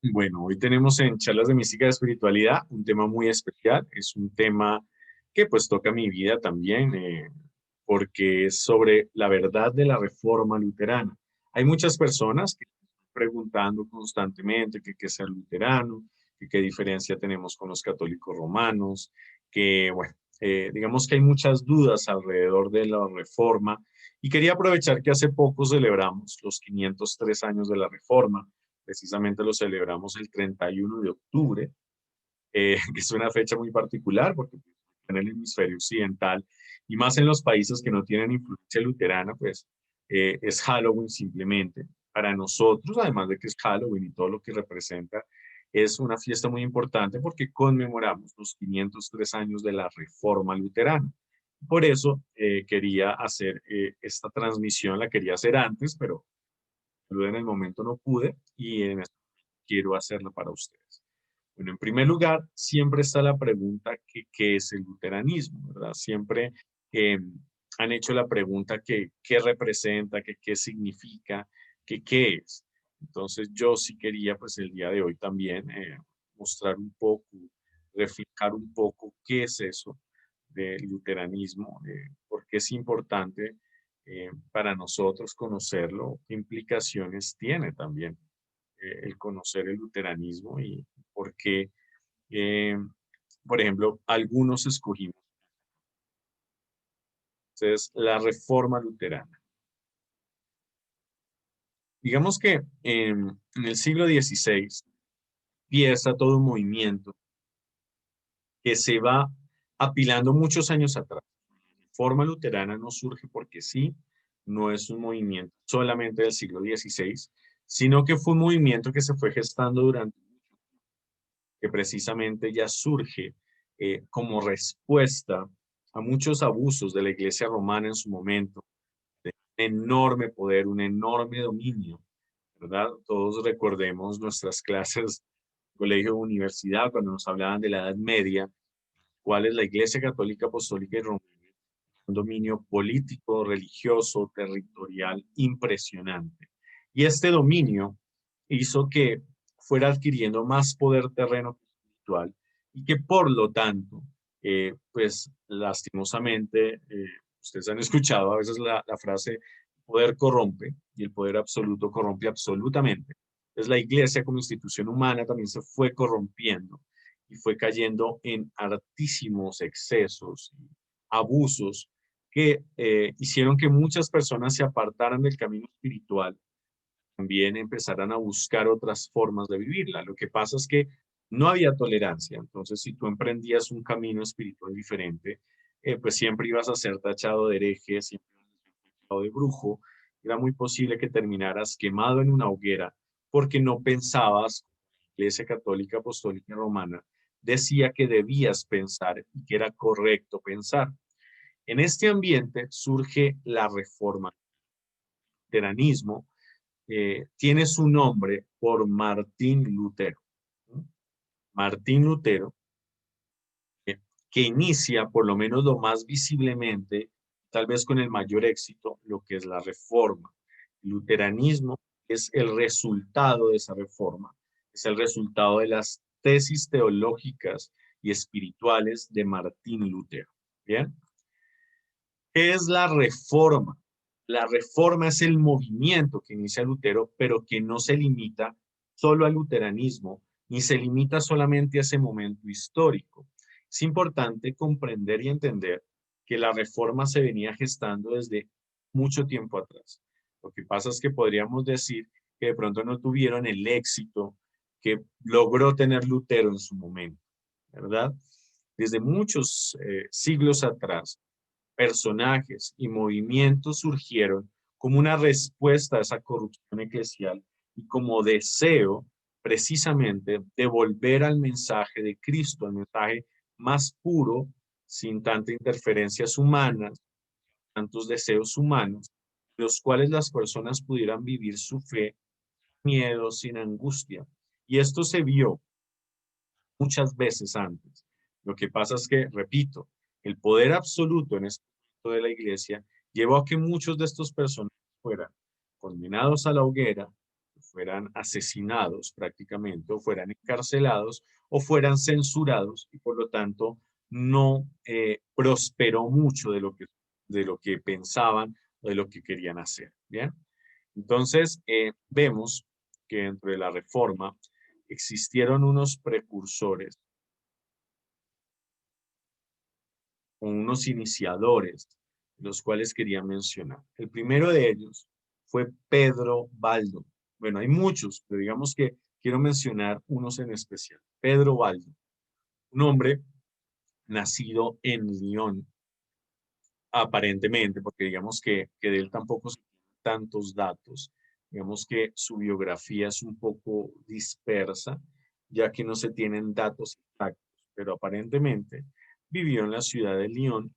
Bueno, hoy tenemos en Charlas de Mística de Espiritualidad un tema muy especial. Es un tema que pues toca mi vida también, porque es sobre la verdad de la Reforma Luterana. Hay muchas personas que están preguntando constantemente que qué es ser luterano, que qué diferencia tenemos con los católicos romanos, que bueno, digamos que hay muchas dudas alrededor de la Reforma y quería aprovechar que hace poco celebramos los 503 años de la Reforma. Precisamente lo celebramos el 31 de octubre, que es una fecha muy particular porque en el hemisferio occidental y más en los países que no tienen influencia luterana, pues es Halloween simplemente. Para nosotros, además de que es Halloween y todo lo que representa, es una fiesta muy importante porque conmemoramos los 503 años de la Reforma Luterana. Por eso quería hacer esta transmisión, la quería hacer antes, pero en el momento no pude y en este quiero hacerla para ustedes. Bueno, en primer lugar, siempre está la pregunta que qué es el luteranismo, ¿verdad? Siempre eh, han hecho la pregunta que qué representa, que qué significa, que qué es. Entonces yo sí quería pues el día de hoy también mostrar un poco, reflejar un poco qué es eso del luteranismo, por qué es importante para nosotros conocerlo, qué implicaciones tiene también el conocer el luteranismo y por qué, eh, por ejemplo, algunos escogimos entonces, la reforma luterana. Digamos que en el siglo XVI empieza todo un movimiento que se va apilando muchos años atrás. La reforma luterana no surge porque sí, no es un movimiento solamente del siglo XVI, sino que fue un movimiento que se fue gestando durante que precisamente ya surge como respuesta a muchos abusos de la Iglesia romana en su momento, de un enorme poder, un enorme dominio, ¿verdad? Todos recordemos nuestras clases de colegio o universidad cuando nos hablaban de la Edad Media, cuál es la Iglesia Católica Apostólica y Romana, un dominio político, religioso, territorial impresionante. Y este dominio hizo que fuera adquiriendo más poder terreno espiritual y que por lo tanto, pues lastimosamente, ustedes han escuchado a veces la frase poder corrompe y el poder absoluto corrompe absolutamente. Entonces la iglesia como institución humana también se fue corrompiendo y fue cayendo en altísimos excesos, abusos que hicieron que muchas personas se apartaran del camino espiritual, también empezaran a buscar otras formas de vivirla. Lo que pasa es que no había tolerancia, entonces si tú emprendías un camino espiritual diferente, pues siempre ibas a ser tachado de hereje, siempre ibas a ser tachado de brujo, era muy posible que terminaras quemado en una hoguera porque no pensabas, la Iglesia Católica Apostólica Romana decía que debías pensar y que era correcto pensar. En este ambiente surge la reforma. El luteranismo tiene su nombre por Martín Lutero. ¿No? Martín Lutero, eh, que inicia por lo menos lo más visiblemente, tal vez con el mayor éxito, lo que es la reforma. El luteranismo es el resultado de esa reforma, es el resultado de las tesis teológicas y espirituales de Martín Lutero. ¿Bien? ¿Qué es la reforma? La reforma es el movimiento que inicia Lutero, pero que no se limita solo al luteranismo, ni se limita solamente a ese momento histórico. Es importante comprender y entender que la reforma se venía gestando desde mucho tiempo atrás. Lo que pasa es que podríamos decir que de pronto no tuvieron el éxito que logró tener Lutero en su momento, ¿verdad? Desde muchos siglos atrás, personajes y movimientos surgieron como una respuesta a esa corrupción eclesial y como deseo precisamente de volver al mensaje de Cristo, al mensaje más puro, sin tanta interferencias humanas, tantos deseos humanos, los cuales las personas pudieran vivir su fe sin miedo, sin angustia. Y esto se vio muchas veces antes. Lo que pasa es que, repito, el poder absoluto en este momento de la iglesia llevó a que muchos de estos personajes fueran condenados a la hoguera, fueran asesinados prácticamente, o fueran encarcelados, o fueran censurados, y por lo tanto no prosperó mucho de lo que pensaban o de lo que querían hacer. ¿Bien? Entonces, vemos que dentro de la Reforma existieron unos precursores o unos iniciadores, los cuales quería mencionar. El primero de ellos fue Pedro Baldo. Bueno, hay muchos, pero digamos que quiero mencionar unos en especial. Pedro Baldo, un hombre nacido en Lyon, aparentemente, porque digamos que de él tampoco se tienen tantos datos. Digamos que su biografía es un poco dispersa, ya que no se tienen datos exactos, pero aparentemente vivió en la ciudad de Lyon.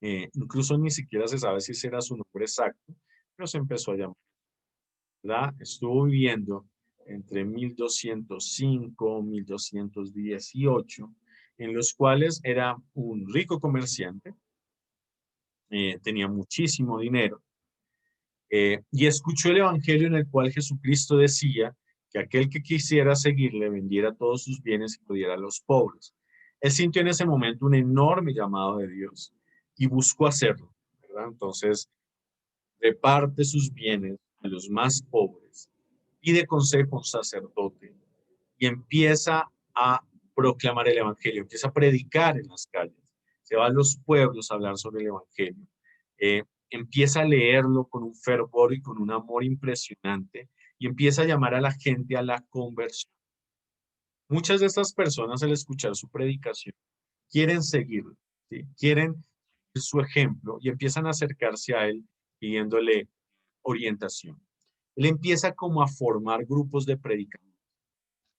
Incluso ni siquiera se sabe si ese era su nombre exacto, pero se empezó a llamar, ¿verdad? Estuvo viviendo entre 1205 y 1218, en los cuales era un rico comerciante, tenía muchísimo dinero, y escuchó el evangelio en el cual Jesucristo decía que aquel que quisiera seguirle vendiera todos sus bienes y lo diera a los pobres. Él sintió en ese momento un enorme llamado de Dios y buscó hacerlo, ¿verdad? Entonces, reparte sus bienes a los más pobres, pide consejo a un sacerdote y empieza a proclamar el evangelio, empieza a predicar en las calles, se va a los pueblos a hablar sobre el evangelio, empieza a leerlo con un fervor y con un amor impresionante y empieza a llamar a la gente a la conversión. Muchas de estas personas al escuchar su predicación quieren seguirlo, ¿sí? Quieren su ejemplo y empiezan a acercarse a él pidiéndole orientación. Él empieza como a formar grupos de predicadores.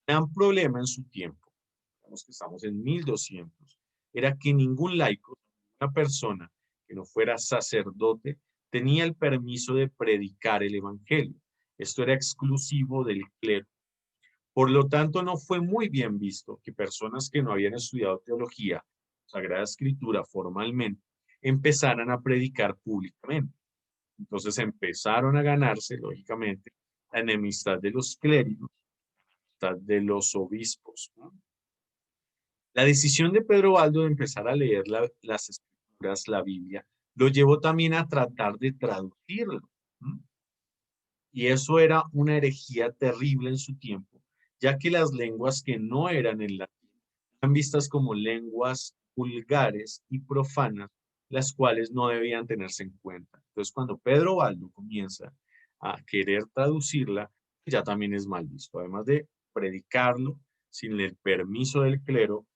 El gran problema en su tiempo, digamos que estamos en 1200, era que ningún laico, una persona que no fuera sacerdote, tenía el permiso de predicar el evangelio. Esto era exclusivo del clero. Por lo tanto, no fue muy bien visto que personas que no habían estudiado teología, Sagrada Escritura formalmente, empezaran a predicar públicamente. Entonces empezaron a ganarse, lógicamente, la enemistad de los clérigos, de los obispos, ¿no? La decisión de Pedro Baldo de empezar a leer las escrituras, la Biblia, lo llevó también a tratar de traducirlo, ¿no? Y eso era una herejía terrible en su tiempo, ya que las lenguas que no eran el latín eran vistas como lenguas vulgares y profanas, las cuales no debían tenerse en cuenta. Entonces, cuando Pedro Baldo comienza a querer traducirla, ya también es mal visto. Además de predicarlo sin el permiso del clero,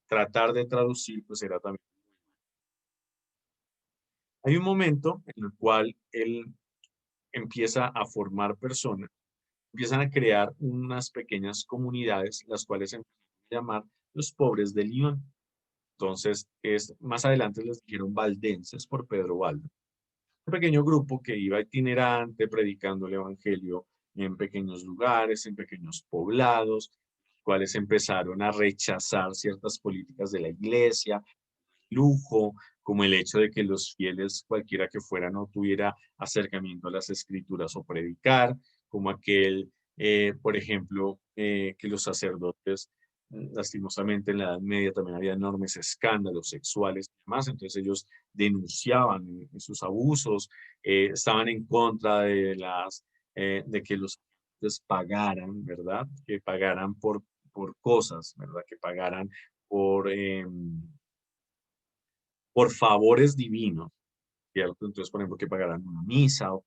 tratar de traducir, pues era también. Hay un momento en el cual él empieza a formar personas, empiezan a crear unas pequeñas comunidades, las cuales se empiezan a llamar los pobres de Lyon. Entonces, más adelante les dijeron valdenses por Pedro Baldo. Un pequeño grupo que iba itinerante predicando el evangelio en pequeños lugares, en pequeños poblados, cuales empezaron a rechazar ciertas políticas de la iglesia, lujo, como el hecho de que los fieles, cualquiera que fuera, no tuviera acercamiento a las escrituras o predicar, como aquel, por ejemplo, que los sacerdotes, lastimosamente en la Edad Media también había enormes escándalos sexuales y demás, entonces ellos denunciaban sus abusos, estaban en contra de que los sacerdotes pagaran, ¿verdad? Que pagaran por cosas, ¿verdad? Que pagaran por... por favores divinos, ¿cierto? Entonces, por ejemplo, que pagaran una misa, o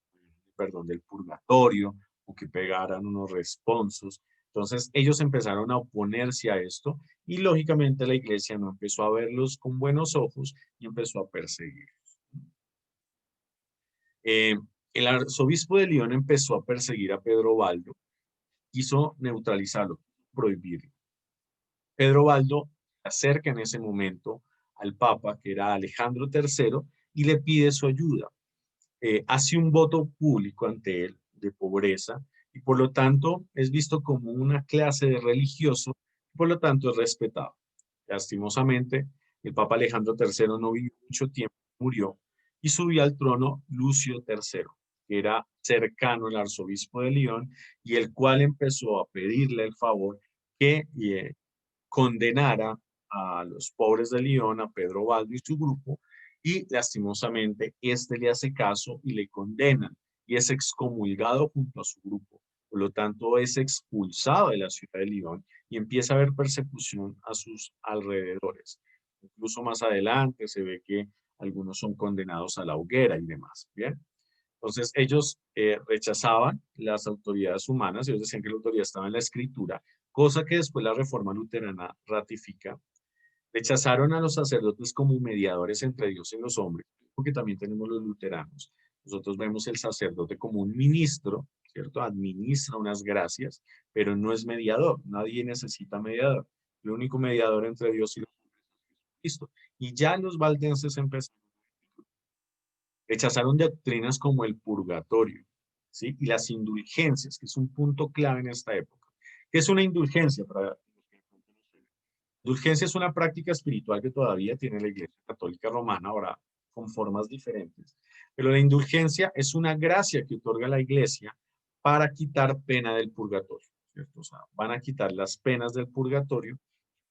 perdón del purgatorio, o que pagaran unos responsos. Entonces, ellos empezaron a oponerse a esto y lógicamente la iglesia no empezó a verlos con buenos ojos y empezó a perseguir. Eh, el arzobispo de León empezó a perseguir a Pedro Baldo, quiso neutralizarlo, prohibirlo. Pedro Baldo se acerca en ese momento al Papa, que era Alejandro III, y le pide su ayuda. Hace un voto público ante él de pobreza y por lo tanto es visto como una clase de religioso, por lo tanto es respetado. Lastimosamente, el Papa Alejandro III no vivió mucho tiempo, murió y subió al trono Lucio III, que era cercano al arzobispo de Lyon, y el cual empezó a pedirle el favor que condenara a los pobres de Lyon, a Pedro Baldo y su grupo, y lastimosamente este le hace caso y le condenan, y es excomulgado junto a su grupo. Por lo tanto, es expulsado de la ciudad de Lyon y empieza a haber persecución a sus alrededores. Incluso más adelante se ve que algunos son condenados a la hoguera y demás. Bien. Entonces ellos rechazaban las autoridades humanas, ellos decían que la autoridad estaba en la escritura, cosa que después la Reforma Luterana ratifica. Rechazaron a los sacerdotes como mediadores entre Dios y los hombres, porque también tenemos los luteranos. Nosotros vemos el sacerdote como un ministro, ¿cierto? Administra unas gracias, pero no es mediador. Nadie necesita mediador. El único mediador entre Dios y los hombres es Cristo. Y ya los valdenses empezaron. Rechazaron doctrinas como el purgatorio, ¿sí? Y las indulgencias, que es un punto clave en esta época. ¿Qué es una indulgencia? Indulgencia es una práctica espiritual que todavía tiene la Iglesia Católica Romana, ahora con formas diferentes. Pero la indulgencia es una gracia que otorga la Iglesia para quitar pena del purgatorio, ¿cierto? O sea, van a quitar las penas del purgatorio.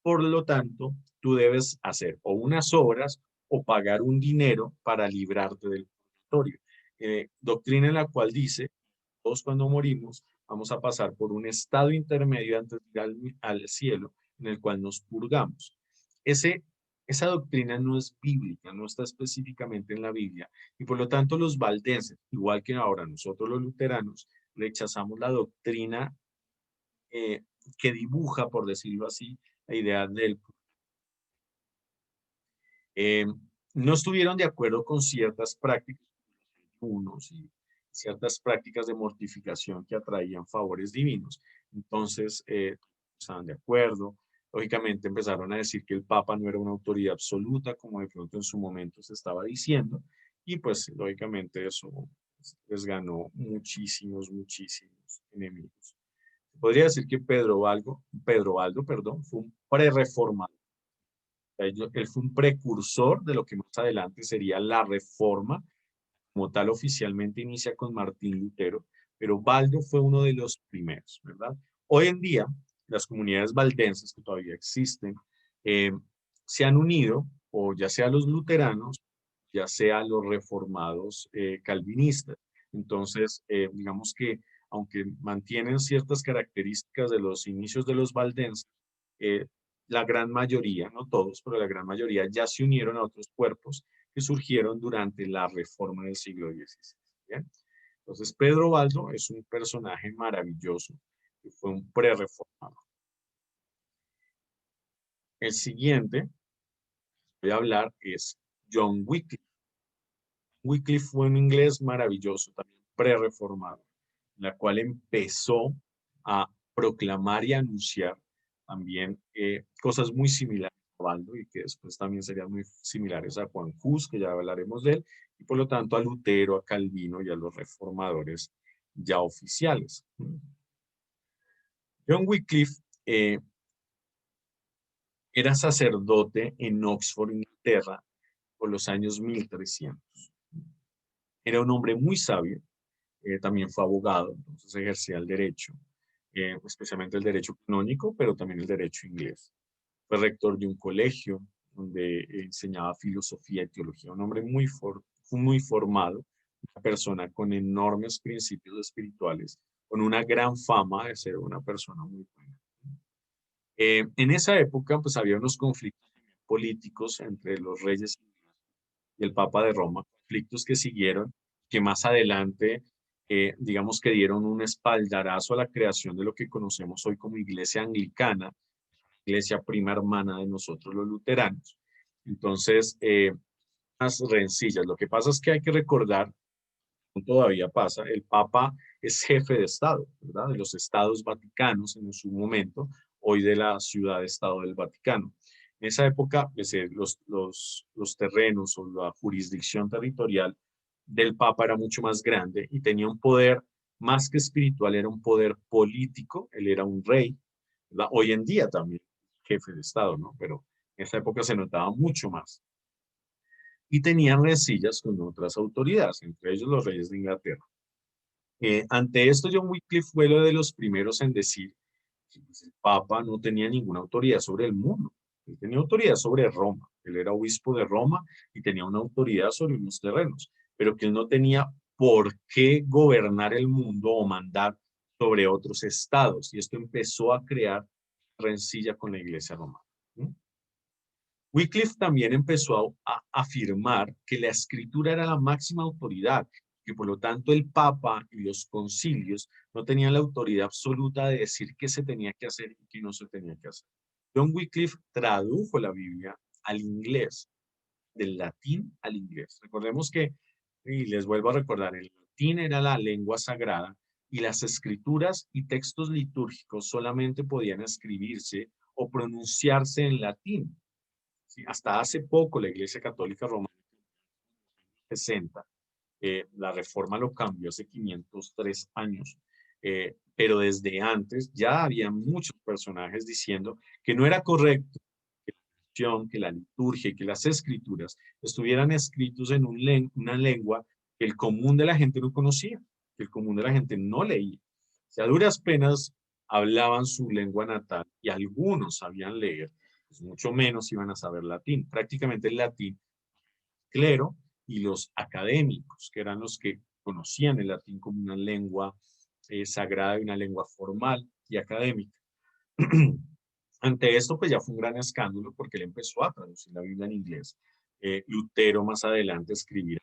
Por lo tanto, tú debes hacer o unas obras o pagar un dinero para librarte del purgatorio. Doctrina en la cual dice, todos cuando morimos vamos a pasar por un estado intermedio antes de ir al cielo, en el cual nos purgamos. Ese, esa doctrina no es bíblica, no está específicamente en la Biblia, y por lo tanto los valdenses, igual que ahora nosotros los luteranos, rechazamos la doctrina que dibuja, por decirlo así, la idea del eh, no estuvieron de acuerdo con ciertas prácticas unos y ciertas prácticas de mortificación que atraían favores divinos. Entonces, estaban de acuerdo. Lógicamente empezaron a decir que el Papa no era una autoridad absoluta, como de pronto en su momento se estaba diciendo, y pues lógicamente eso les ganó muchísimos, muchísimos enemigos. Podría decir que Pedro Aldo, perdón, fue un pre-reformador. Él fue un precursor de lo que más adelante sería la reforma, como tal oficialmente inicia con Martín Lutero, pero Baldo fue uno de los primeros, ¿verdad? Hoy en día, las comunidades valdenses que todavía existen eh, se han unido, o ya sea los luteranos, ya sea los reformados calvinistas. Entonces, digamos que aunque mantienen ciertas características de los inicios de los valdenses, eh, la gran mayoría, no todos, pero la gran mayoría ya se unieron a otros cuerpos que surgieron durante la reforma del siglo XVI. ¿Bien? Entonces, Pedro Baldo es un personaje maravilloso, que fue un pre-reformado. El siguiente que voy a hablar es John Wycliffe. Wycliffe fue un inglés maravilloso, también pre-reformado, la cual empezó a proclamar y anunciar también cosas muy similares a Baldo y que después también serían muy similares a Juan Hus, que ya hablaremos de él, y por lo tanto a Lutero, a Calvino y a los reformadores ya oficiales. John Wycliffe era sacerdote en Oxford, Inglaterra, por los años 1300. Era un hombre muy sabio, también fue abogado, entonces ejercía el derecho, especialmente el derecho canónico, pero también el derecho inglés. Fue rector de un colegio donde enseñaba filosofía y teología, un hombre muy formado, una persona con enormes principios espirituales, con una gran fama de ser una persona muy buena. En esa época, pues había unos conflictos políticos entre los reyes y el Papa de Roma, conflictos que siguieron, que más adelante, digamos que dieron un espaldarazo a la creación de lo que conocemos hoy como Iglesia Anglicana, Iglesia prima hermana de nosotros los luteranos. Entonces, unas rencillas. Lo que pasa es que hay que recordar, todavía pasa, el Papa es jefe de Estado, ¿verdad? De los Estados Vaticanos en su momento, hoy de la ciudad-estado del Vaticano. En esa época, pues, los terrenos o la jurisdicción territorial del Papa era mucho más grande y tenía un poder más que espiritual, era un poder político, él era un rey, ¿verdad? Hoy en día también jefe de Estado, ¿no? Pero en esa época se notaba mucho más. Y tenían rencillas con otras autoridades, entre ellos los reyes de Inglaterra. Ante esto, John Wycliffe fue uno de los primeros en decir que pues, el Papa no tenía ninguna autoridad sobre el mundo. Él tenía autoridad sobre Roma. Él era obispo de Roma y tenía una autoridad sobre unos terrenos, pero que él no tenía por qué gobernar el mundo o mandar sobre otros estados. Y esto empezó a crear rencilla con la iglesia romana. ¿Sí? Wycliffe también empezó a afirmar que la escritura era la máxima autoridad, que por lo tanto el Papa y los concilios no tenían la autoridad absoluta de decir qué se tenía que hacer y qué no se tenía que hacer. John Wycliffe tradujo la Biblia al inglés, del latín al inglés. Recordemos que, y les vuelvo a recordar, el latín era la lengua sagrada y las escrituras y textos litúrgicos solamente podían escribirse o pronunciarse en latín. Sí, hasta hace poco la Iglesia Católica Romana, 60, la Reforma lo cambió hace 503 años, pero desde antes ya había muchos personajes diciendo que no era correcto que la liturgia y que las escrituras estuvieran escritos en una lengua que el común de la gente no conocía, que el común de la gente no leía. O sea, a duras penas hablaban su lengua natal y algunos sabían leer, pues mucho menos iban a saber latín. Prácticamente el latín, clero y los académicos, que eran los que conocían el latín como una lengua sagrada y una lengua formal y académica. Ante esto, pues ya fue un gran escándalo porque él empezó a traducir la Biblia en inglés. Lutero más adelante escribirá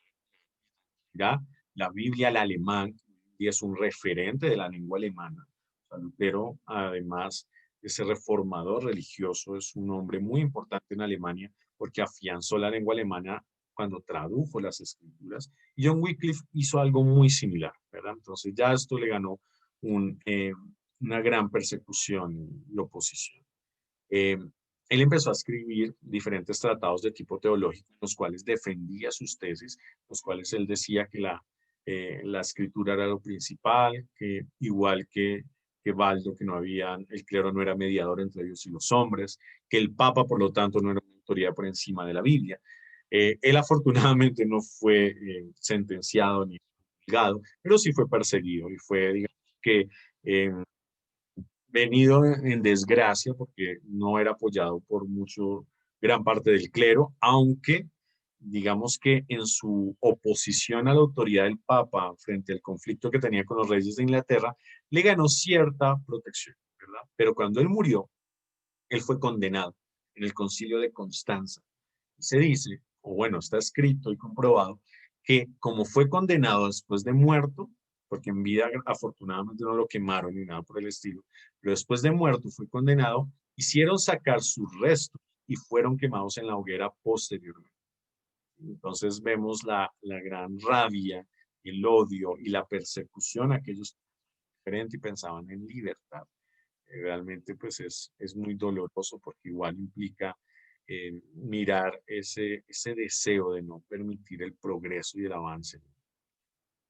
la Biblia al alemán y es un referente de la lengua alemana. O sea, Lutero, además de ser reformador religioso, es un hombre muy importante en Alemania porque afianzó la lengua alemana cuando tradujo las escrituras. Y John Wycliffe hizo algo muy similar, ¿verdad? Entonces ya esto le ganó una gran persecución y oposición. Él empezó a escribir diferentes tratados de tipo teológico, en los cuales defendía sus tesis, los cuales él decía que la escritura era lo principal, que igual que Baldo, que no había, el clero no era mediador entre Dios y los hombres, que el Papa, por lo tanto, no era una autoridad por encima de la Biblia. Él afortunadamente no fue sentenciado ni juzgado, pero sí fue perseguido y fue, digamos, que eh, venido en desgracia porque no era apoyado por mucho, gran parte del clero, aunque digamos que en su oposición a la autoridad del Papa frente al conflicto que tenía con los reyes de Inglaterra, le ganó cierta protección, ¿verdad? Pero cuando él murió, él fue condenado en el concilio de Constanza. Se dice, o bueno, está escrito y comprobado, que como fue condenado después de muerto, porque en vida afortunadamente no lo quemaron ni nada por el estilo, pero después de muerto fue condenado, hicieron sacar sus restos y fueron quemados en la hoguera posteriormente. Entonces vemos la gran rabia, el odio y la persecución a aquellos diferentes y pensaban en libertad. Realmente pues es muy doloroso porque igual implica mirar ese deseo de no permitir el progreso y el avance.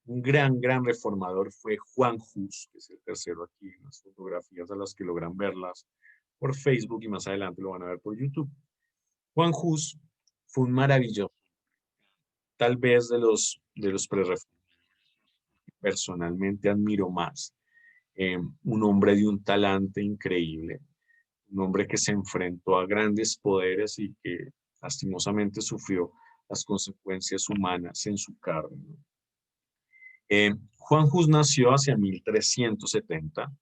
Un gran reformador fue Juan Hus, que es el tercero aquí en las fotografías a las que logran verlas por Facebook y más adelante lo van a ver por YouTube. Juan Hus fue un maravilloso, tal vez de los pre-reformadores que personalmente admiro más. Un hombre de un talante increíble, un hombre que se enfrentó a grandes poderes y que lastimosamente sufrió las consecuencias humanas en su carne, ¿no? Juan Hus nació hacia 1370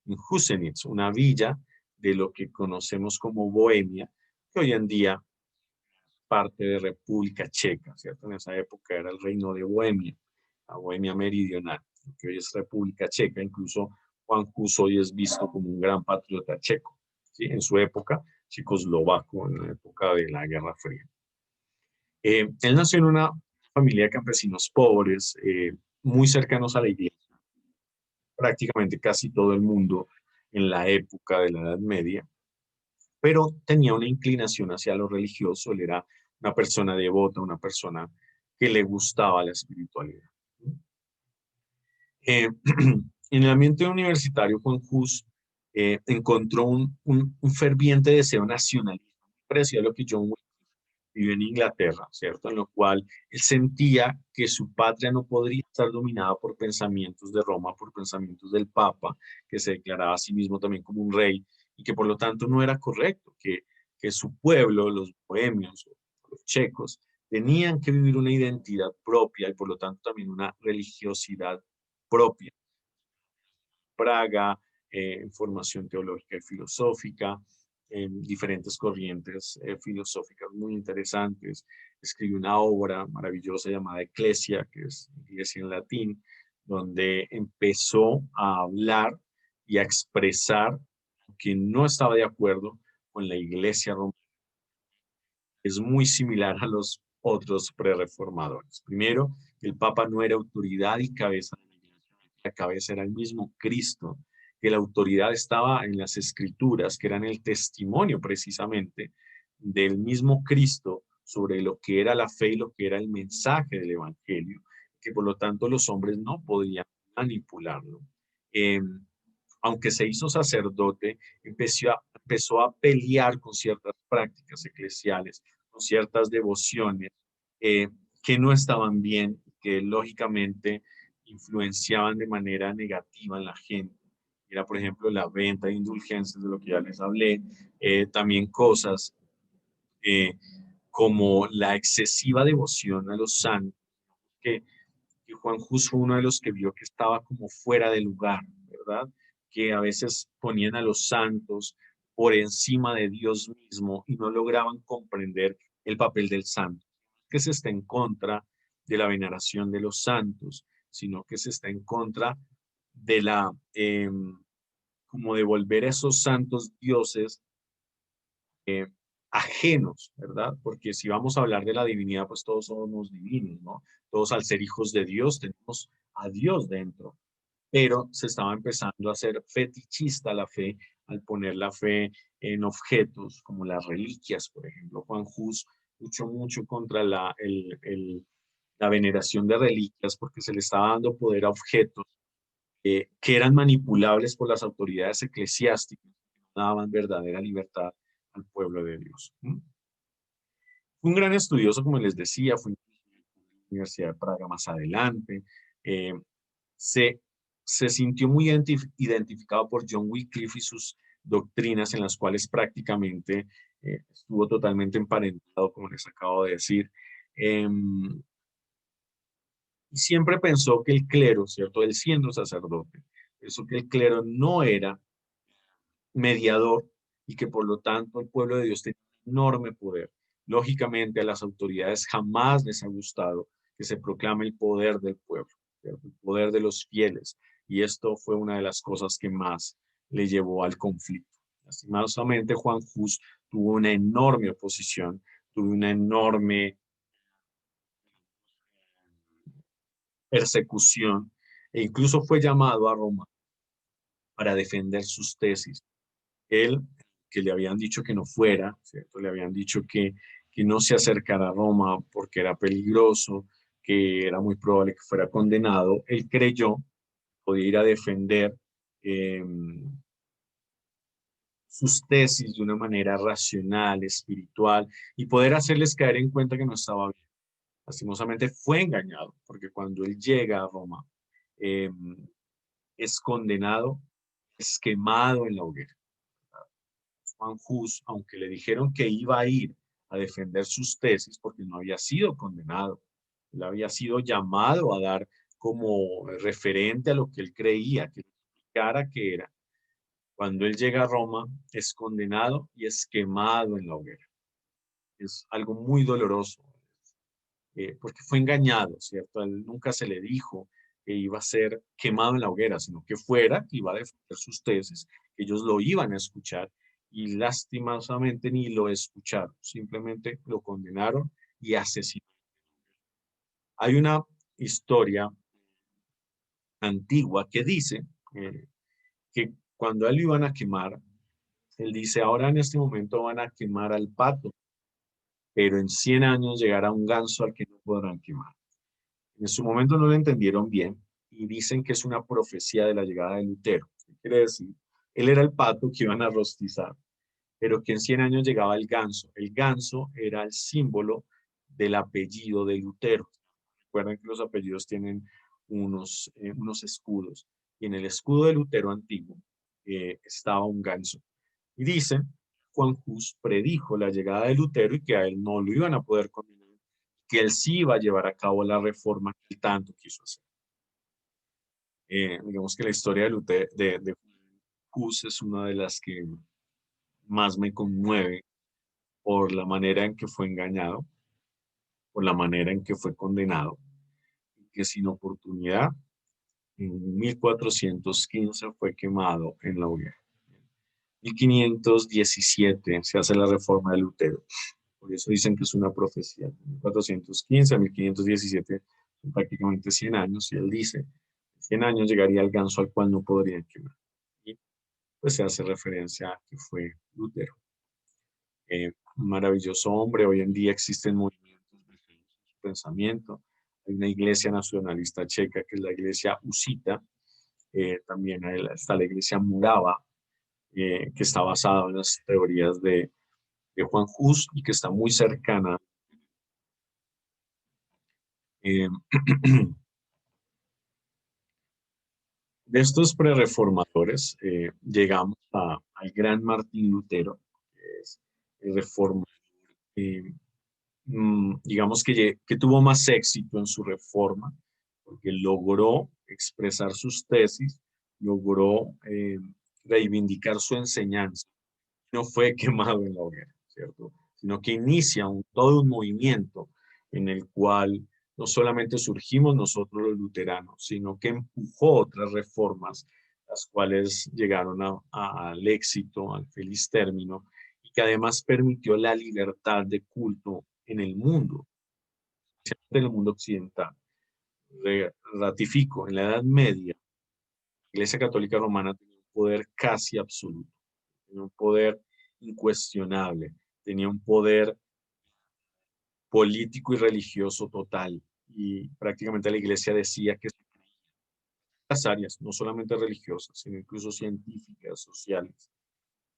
en Husenitz, una villa de lo que conocemos como Bohemia, que hoy en día es parte de República Checa, ¿cierto? En esa época era el reino de Bohemia, la Bohemia meridional, que hoy es República Checa. Incluso Juan Hus hoy es visto como un gran patriota checo, ¿sí? En su época, checoslovaco, en la época de la Guerra Fría. Él nació en una familia de campesinos pobres, muy cercanos a la iglesia. Prácticamente casi todo el mundo en la época de la Edad Media, pero tenía una inclinación hacia lo religioso. Él era una persona devota, una persona que le gustaba la espiritualidad. En el ambiente universitario, Juan Hus encontró un ferviente deseo nacionalista, parecido a lo que John Wycliffe. vivió en Inglaterra, ¿cierto? En lo cual él sentía que su patria no podría estar dominada por pensamientos de Roma, por pensamientos del Papa, que se declaraba a sí mismo también como un rey, y que por lo tanto no era correcto, que su pueblo, los bohemios, los checos, tenían que vivir una identidad propia y por lo tanto también una religiosidad propia. Praga, formación teológica y filosófica, diferentes corrientes filosóficas muy interesantes. Escribió una obra maravillosa llamada Ecclesia, que es iglesia en latín, donde empezó a hablar y a expresar que no estaba de acuerdo con la iglesia romana. Es muy similar a los otros prereformadores. Primero, el Papa no era autoridad y cabeza de la iglesia, la cabeza era el mismo Cristo, que la autoridad estaba en las escrituras, que eran el testimonio precisamente del mismo Cristo sobre lo que era la fe y lo que era el mensaje del Evangelio, que por lo tanto los hombres no podían manipularlo. Eh, Aunque se hizo sacerdote, empezó a pelear con ciertas prácticas eclesiales, con ciertas devociones eh, que no estaban bien, que lógicamente influenciaban de manera negativa en la gente. Era, por ejemplo, la venta de indulgencias, de lo que ya les hablé, también cosas eh, como la excesiva devoción a los santos, que y Juan Hus fue uno de los que vio que estaba como fuera de lugar, ¿verdad? Que a veces ponían a los santos por encima de Dios mismo y no lograban comprender el papel del santo, que se está en contra de la veneración de los santos, sino que se está en contra de la, como de volver a esos santos dioses eh, ajenos, ¿verdad? Porque si vamos a hablar de la divinidad, pues todos somos divinos, ¿no? Todos al ser hijos de Dios tenemos a Dios dentro, pero se estaba empezando a hacer fetichista la fe al poner la fe en objetos como las reliquias, por ejemplo. Juan Hus luchó mucho contra la veneración de reliquias porque se le estaba dando poder a objetos que eran manipulables por las autoridades eclesiásticas, que no daban verdadera libertad al pueblo de Dios. Fue un gran estudioso, como les decía, fue en la Universidad de Praga más adelante. Eh, se, se sintió muy identificado por John Wycliffe y sus doctrinas en las cuales prácticamente estuvo totalmente emparentado, como les acabo de decir. Y siempre pensó que el clero, ¿cierto? Él siendo sacerdote, pensó que el clero no era mediador y que por lo tanto el pueblo de Dios tiene un enorme poder. Lógicamente a las autoridades jamás les ha gustado que se proclame el poder del pueblo, ¿cierto? El poder de los fieles. Y esto fue una de las cosas que más le llevó al conflicto. Lastimosamente Juan Hus tuvo una enorme oposición, tuvo una enorme persecución e incluso fue llamado a Roma para defender sus tesis. Él, que le habían dicho que no fuera, ¿cierto? Le habían dicho que no se acercara a Roma porque era peligroso, que era muy probable que fuera condenado. Él creyó que podía ir a defender eh, sus tesis de una manera racional, espiritual, y poder hacerles caer en cuenta que no estaba bien. Lastimosamente fue engañado, porque cuando él llega a Roma, eh, es condenado, es quemado en la hoguera. Juan Hus, aunque le dijeron que iba a ir a defender sus tesis porque no había sido condenado, él había sido llamado a dar como referente a lo que él creía, que explicara que era. Cuando él llega a Roma, es condenado y es quemado en la hoguera. Es algo muy doloroso, porque fue engañado, ¿cierto? A él nunca se le dijo que iba a ser quemado en la hoguera, sino que fuera, que iba a defender sus tesis, que ellos lo iban a escuchar y lastimosamente ni lo escucharon, simplemente lo condenaron y asesinaron. Hay una historia antigua que dice que cuando a él lo iban a quemar, él dice, ahora en este momento van a quemar al pato, pero en 100 años llegará un ganso al que no podrán quemar. En su momento no lo entendieron bien y dicen que es una profecía de la llegada de Lutero. ¿Qué quiere decir? Él era el pato que iban a rostizar, pero que en 100 años llegaba el ganso. El ganso era el símbolo del apellido de Lutero. Recuerden que los apellidos tienen unos escudos, y en el escudo de Lutero antiguo estaba un ganso. Y dicen, Juan Hus predijo la llegada de Lutero y que a él no lo iban a poder condenar, que él sí iba a llevar a cabo la reforma que él tanto quiso hacer. Digamos que la historia de Lutero, de Hus, es una de las que más me conmueve por la manera en que fue engañado, por la manera en que fue condenado, que sin oportunidad en 1415 fue quemado en la hoguera. 1517 se hace la reforma de Lutero. Por eso dicen que es una profecía. 1415 a 1517 son prácticamente 100 años, y él dice, en 100 años llegaría el ganso al cual no podrían quemar. Y pues se hace referencia a que fue Lutero. Un maravilloso hombre. Hoy en día existen movimientos de su pensamiento. Hay una iglesia nacionalista checa que es la iglesia Husita. También está la iglesia Morava, que está basada en las teorías de Juan Hus y que está muy cercana. eh, de estos prereformadores llegamos al gran Martín Lutero, que es el reformador, digamos que tuvo más éxito en su reforma, porque logró expresar sus tesis, logró reivindicar su enseñanza. No fue quemado en la hoguera, ¿cierto? Sino que inicia todo un movimiento en el cual no solamente surgimos nosotros los luteranos, sino que empujó otras reformas, las cuales llegaron al éxito, al feliz término, y que además permitió la libertad de culto en el mundo, en el mundo occidental. Ratifico, en la Edad Media, la Iglesia Católica Romana tenía un poder casi absoluto, tenía un poder incuestionable, tenía un poder político y religioso total, y prácticamente la iglesia decía que las áreas, no solamente religiosas, sino incluso científicas, sociales.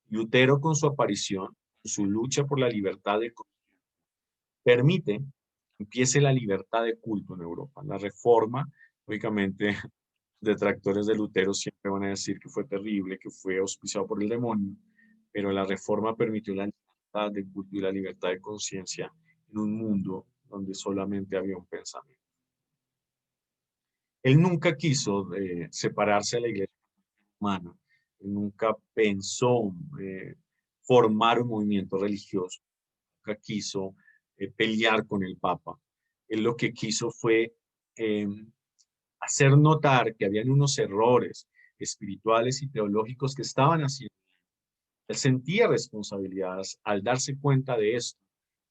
Lutero, con su aparición, su lucha por la libertad de permite que empiece la libertad de culto en Europa. La reforma, lógicamente, detractores de Lutero siempre van a decir que fue terrible, que fue auspiciado por el demonio, pero la reforma permitió la libertad de culto y la libertad de conciencia en un mundo donde solamente había un pensamiento. Él nunca quiso separarse de la iglesia romana, él nunca pensó formar un movimiento religioso, nunca quiso pelear con el Papa. Él lo que quiso fue eh, hacer notar que habían unos errores espirituales y teológicos que estaban haciendo. Él sentía responsabilidades al darse cuenta de esto,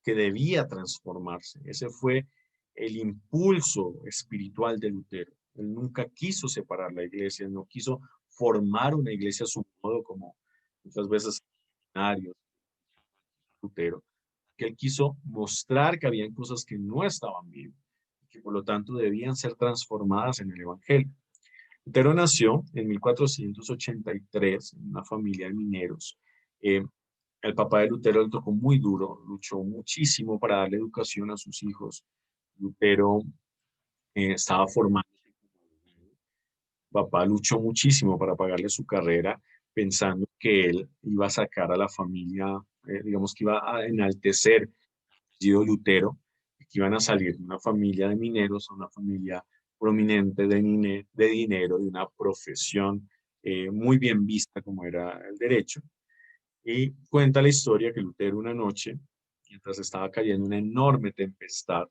que debía transformarse. Ese fue el impulso espiritual de Lutero. Él nunca quiso separar la iglesia, no quiso formar una iglesia a su modo, como muchas veces Lutero, que él quiso mostrar que habían cosas que no estaban bien, y que por lo tanto debían ser transformadas en el Evangelio. Lutero nació en 1483 en una familia de mineros. Eh, el papá de Lutero le tocó muy duro, luchó muchísimo para darle educación a sus hijos. Lutero estaba formando. Papá luchó muchísimo para pagarle su carrera, pensando que él iba a sacar a la familia, digamos que iba a enaltecer el apellido Lutero, y que iban a salir de una familia de mineros a una familia prominente de dinero, de una profesión muy bien vista como era el derecho. Y cuenta la historia que Lutero una noche, mientras estaba cayendo una enorme tempestad,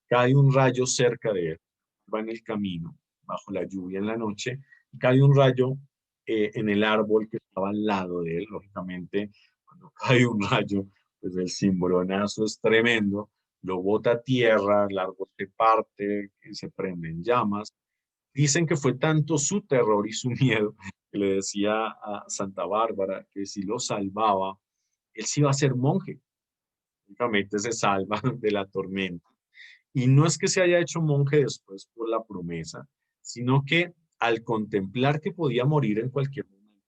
cae un rayo cerca de él, va en el camino, bajo la lluvia en la noche, y cae un rayo en el árbol que estaba al lado de él. Lógicamente, cuando cae un rayo, pues el cimbronazo es tremendo, lo bota a tierra, el árbol se parte, se prende en llamas. Dicen que fue tanto su terror y su miedo que le decía a Santa Bárbara que si lo salvaba, él sí iba a ser monje. Únicamente se salva de la tormenta. Y no es que se haya hecho monje después por la promesa, sino que al contemplar que podía morir en cualquier momento,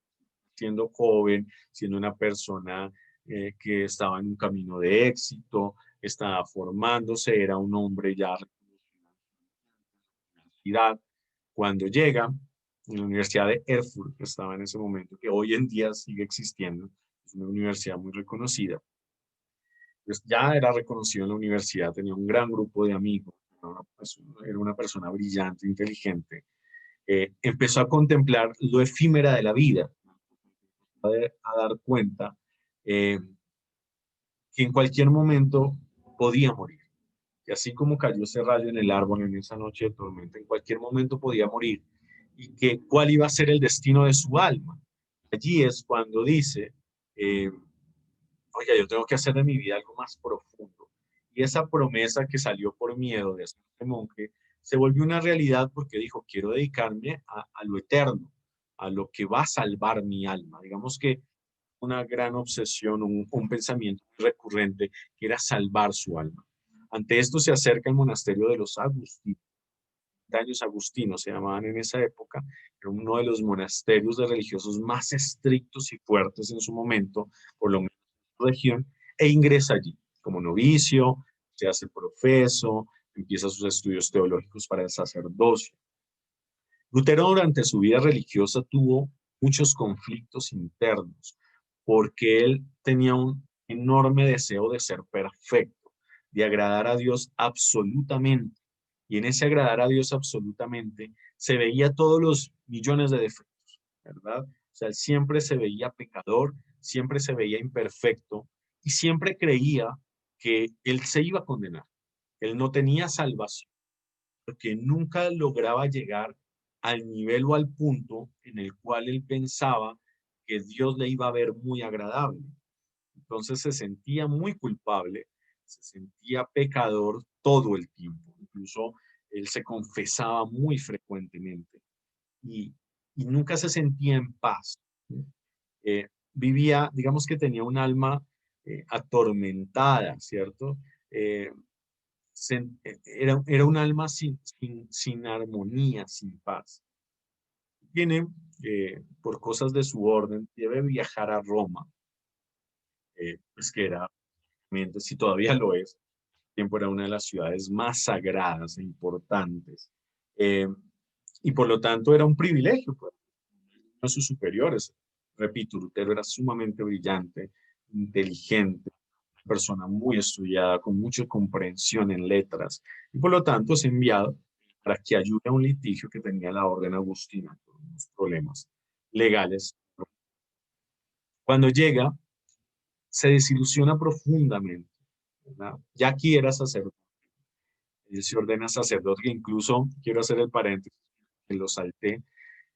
siendo joven, siendo una persona que estaba en un camino de éxito, estaba formándose, era un hombre ya reconocido. Cuando llega a la Universidad de Erfurt, que estaba en ese momento, que hoy en día sigue existiendo, es una universidad muy reconocida, pues ya era reconocido en la universidad, tenía un gran grupo de amigos, ¿no? Pues, era una persona brillante, inteligente. Empezó a contemplar lo efímera de la vida, a dar cuenta eh, que en cualquier momento podía morir. Y así como cayó ese rayo en el árbol en esa noche de tormenta, en cualquier momento podía morir. Y que cuál iba a ser el destino de su alma. Allí es cuando dice, eh, oiga, yo tengo que hacer de mi vida algo más profundo. Y esa promesa que salió por miedo de este monje se volvió una realidad porque dijo, quiero dedicarme a lo eterno, a lo que va a salvar mi alma. Digamos que una gran obsesión, un pensamiento recurrente que era salvar su alma. Ante esto se acerca el monasterio de los Agustinos. Daños agustinos se llamaban en esa época, era uno de los monasterios de religiosos más estrictos y fuertes en su momento, por lo menos en la región, e ingresa allí como novicio, se hace profeso, empieza sus estudios teológicos para el sacerdocio. Lutero durante su vida religiosa tuvo muchos conflictos internos, porque él tenía un enorme deseo de ser perfecto, de agradar a Dios absolutamente. Y en ese agradar a Dios absolutamente se veía todos los millones de defectos, ¿verdad? O sea, él siempre se veía pecador, siempre se veía imperfecto y siempre creía que él se iba a condenar. Él no tenía salvación porque nunca lograba llegar al nivel o al punto en el cual él pensaba que Dios le iba a ver muy agradable. Entonces se sentía muy culpable, se sentía pecador todo el tiempo. Incluso él se confesaba muy frecuentemente y, y nunca se sentía en paz. Vivía, digamos que tenía un alma atormentada, ¿cierto? Eh, era un alma sin armonía, sin paz. Tiene, por cosas de su orden, debe viajar a Roma, pues que era, si todavía lo es, tiempo era una de las ciudades más sagradas e importantes. Eh, y por lo tanto era un privilegio, pues, a sus superiores. Repito, Lutero era sumamente brillante, inteligente, persona muy estudiada, con mucha comprensión en letras, y por lo tanto es enviado para que ayude a un litigio que tenía la orden agustina, con unos problemas legales. Cuando llega, se desilusiona profundamente, ¿verdad? Ya aquí era sacerdote, él se ordena sacerdote, que incluso, quiero hacer el paréntesis, que lo salté,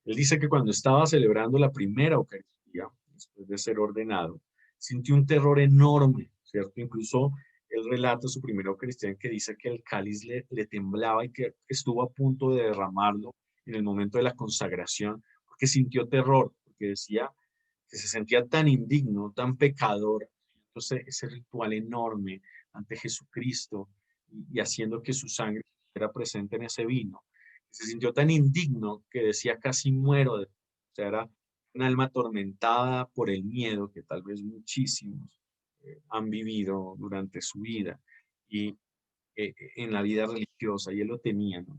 él dice que cuando estaba celebrando la primera Eucaristía, después de ser ordenado, sintió un terror enorme, ¿cierto? Incluso él relata su primera Eucaristía en que dice que el cáliz le temblaba y que estuvo a punto de derramarlo en el momento de la consagración, porque sintió terror, porque decía que se sentía tan indigno, tan pecador. Entonces, ese ritual enorme ante Jesucristo y haciendo que su sangre era presente en ese vino se sintió tan indigno que decía casi muero. O sea, era un alma atormentada por el miedo que tal vez muchísimos han vivido durante su vida y en la vida religiosa, y él lo tenía, ¿no?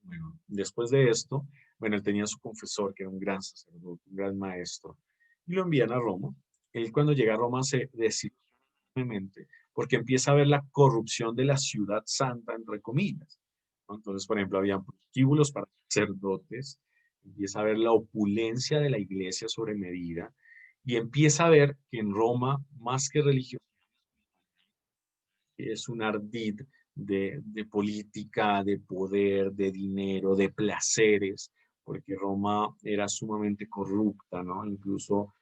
Bueno, después de esto, bueno, él tenía su confesor, que era un gran sacerdote, un gran maestro, y lo envían a Roma. Él cuando llega a Roma se desilusiona enormemente porque empieza a ver la corrupción de la ciudad santa, entre comillas, ¿no? Entonces, por ejemplo, había prostíbulos para sacerdotes, empieza a ver la opulencia de la iglesia sobre medida, y empieza a ver que en Roma, más que religión, es un ardid de política, de poder, de dinero, de placeres, porque Roma era sumamente corrupta, ¿no? Incluso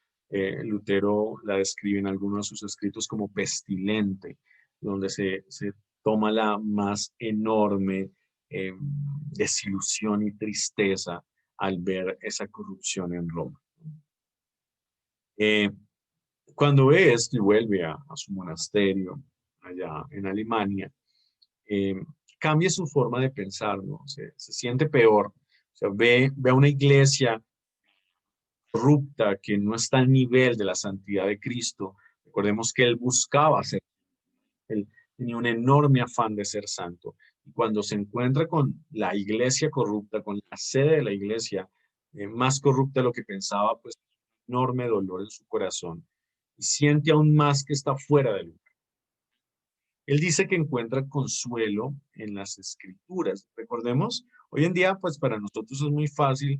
Lutero la describe en algunos de sus escritos como pestilente, donde se toma la más enorme eh, desilusión y tristeza al ver esa corrupción en Roma. Eh, Cuando ve esto y vuelve a su monasterio allá en Alemania, eh, cambia su forma de pensar, ¿no? Se siente peor. O sea, ve a una iglesia corrupta que no está al nivel de la santidad de Cristo, Recordemos que él buscaba ser, él tenía un enorme afán de ser santo. Y cuando se encuentra con la iglesia corrupta, con la sede de la iglesia más corrupta de lo que pensaba, pues enorme dolor en su corazón y siente aún más que está fuera del lugar. Él dice que encuentra consuelo en las escrituras. Recordemos, hoy en día, pues para nosotros es muy fácil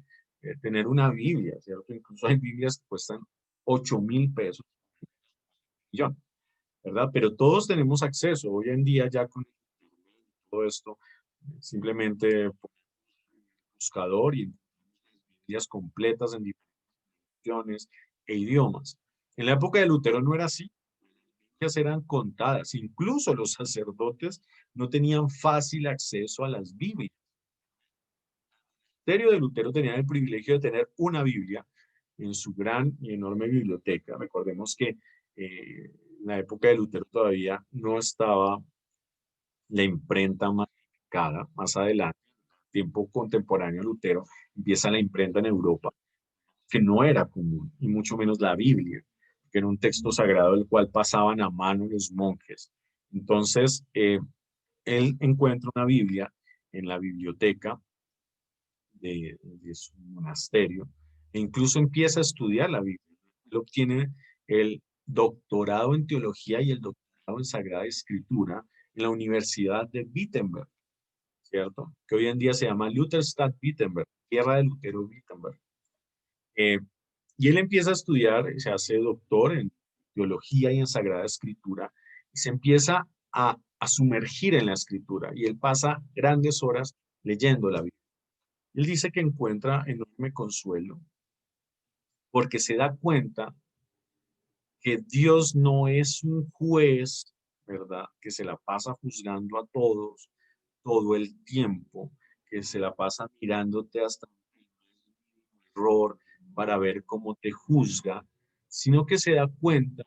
tener una Biblia, ¿cierto? Incluso hay Biblias que cuestan 8.000 pesos, millón, ¿verdad? Pero todos tenemos acceso. Hoy en día ya con todo esto, simplemente por buscador y Biblias completas en diferentes e idiomas. En la época de Lutero no era así. Eran contadas. Incluso los sacerdotes no tenían fácil acceso a las Biblias. El ministerio de Lutero tenía el privilegio de tener una Biblia en su gran y enorme biblioteca. Recordemos que en la época de Lutero todavía no estaba la imprenta masificada. Más adelante, tiempo contemporáneo a Lutero, empieza la imprenta en Europa, que no era común, y mucho menos la Biblia, que era un texto sagrado el cual pasaban a mano los monjes. Entonces, él encuentra una Biblia en la biblioteca de su monasterio e incluso empieza a estudiar la Biblia. Él obtiene el doctorado en teología y el doctorado en Sagrada Escritura en la Universidad de Wittenberg, ¿cierto? Que hoy en día se llama Lutherstadt Wittenberg, tierra de Lutero Wittenberg. Eh, y él empieza a estudiar, se hace doctor en teología y en Sagrada Escritura, y se empieza a sumergir en la Escritura, y él pasa grandes horas leyendo la Biblia. Él dice que encuentra enorme consuelo porque se da cuenta que Dios no es un juez, ¿verdad? Que se la pasa juzgando a todos todo el tiempo, que se la pasa mirándote hasta error para ver cómo te juzga, sino que se da cuenta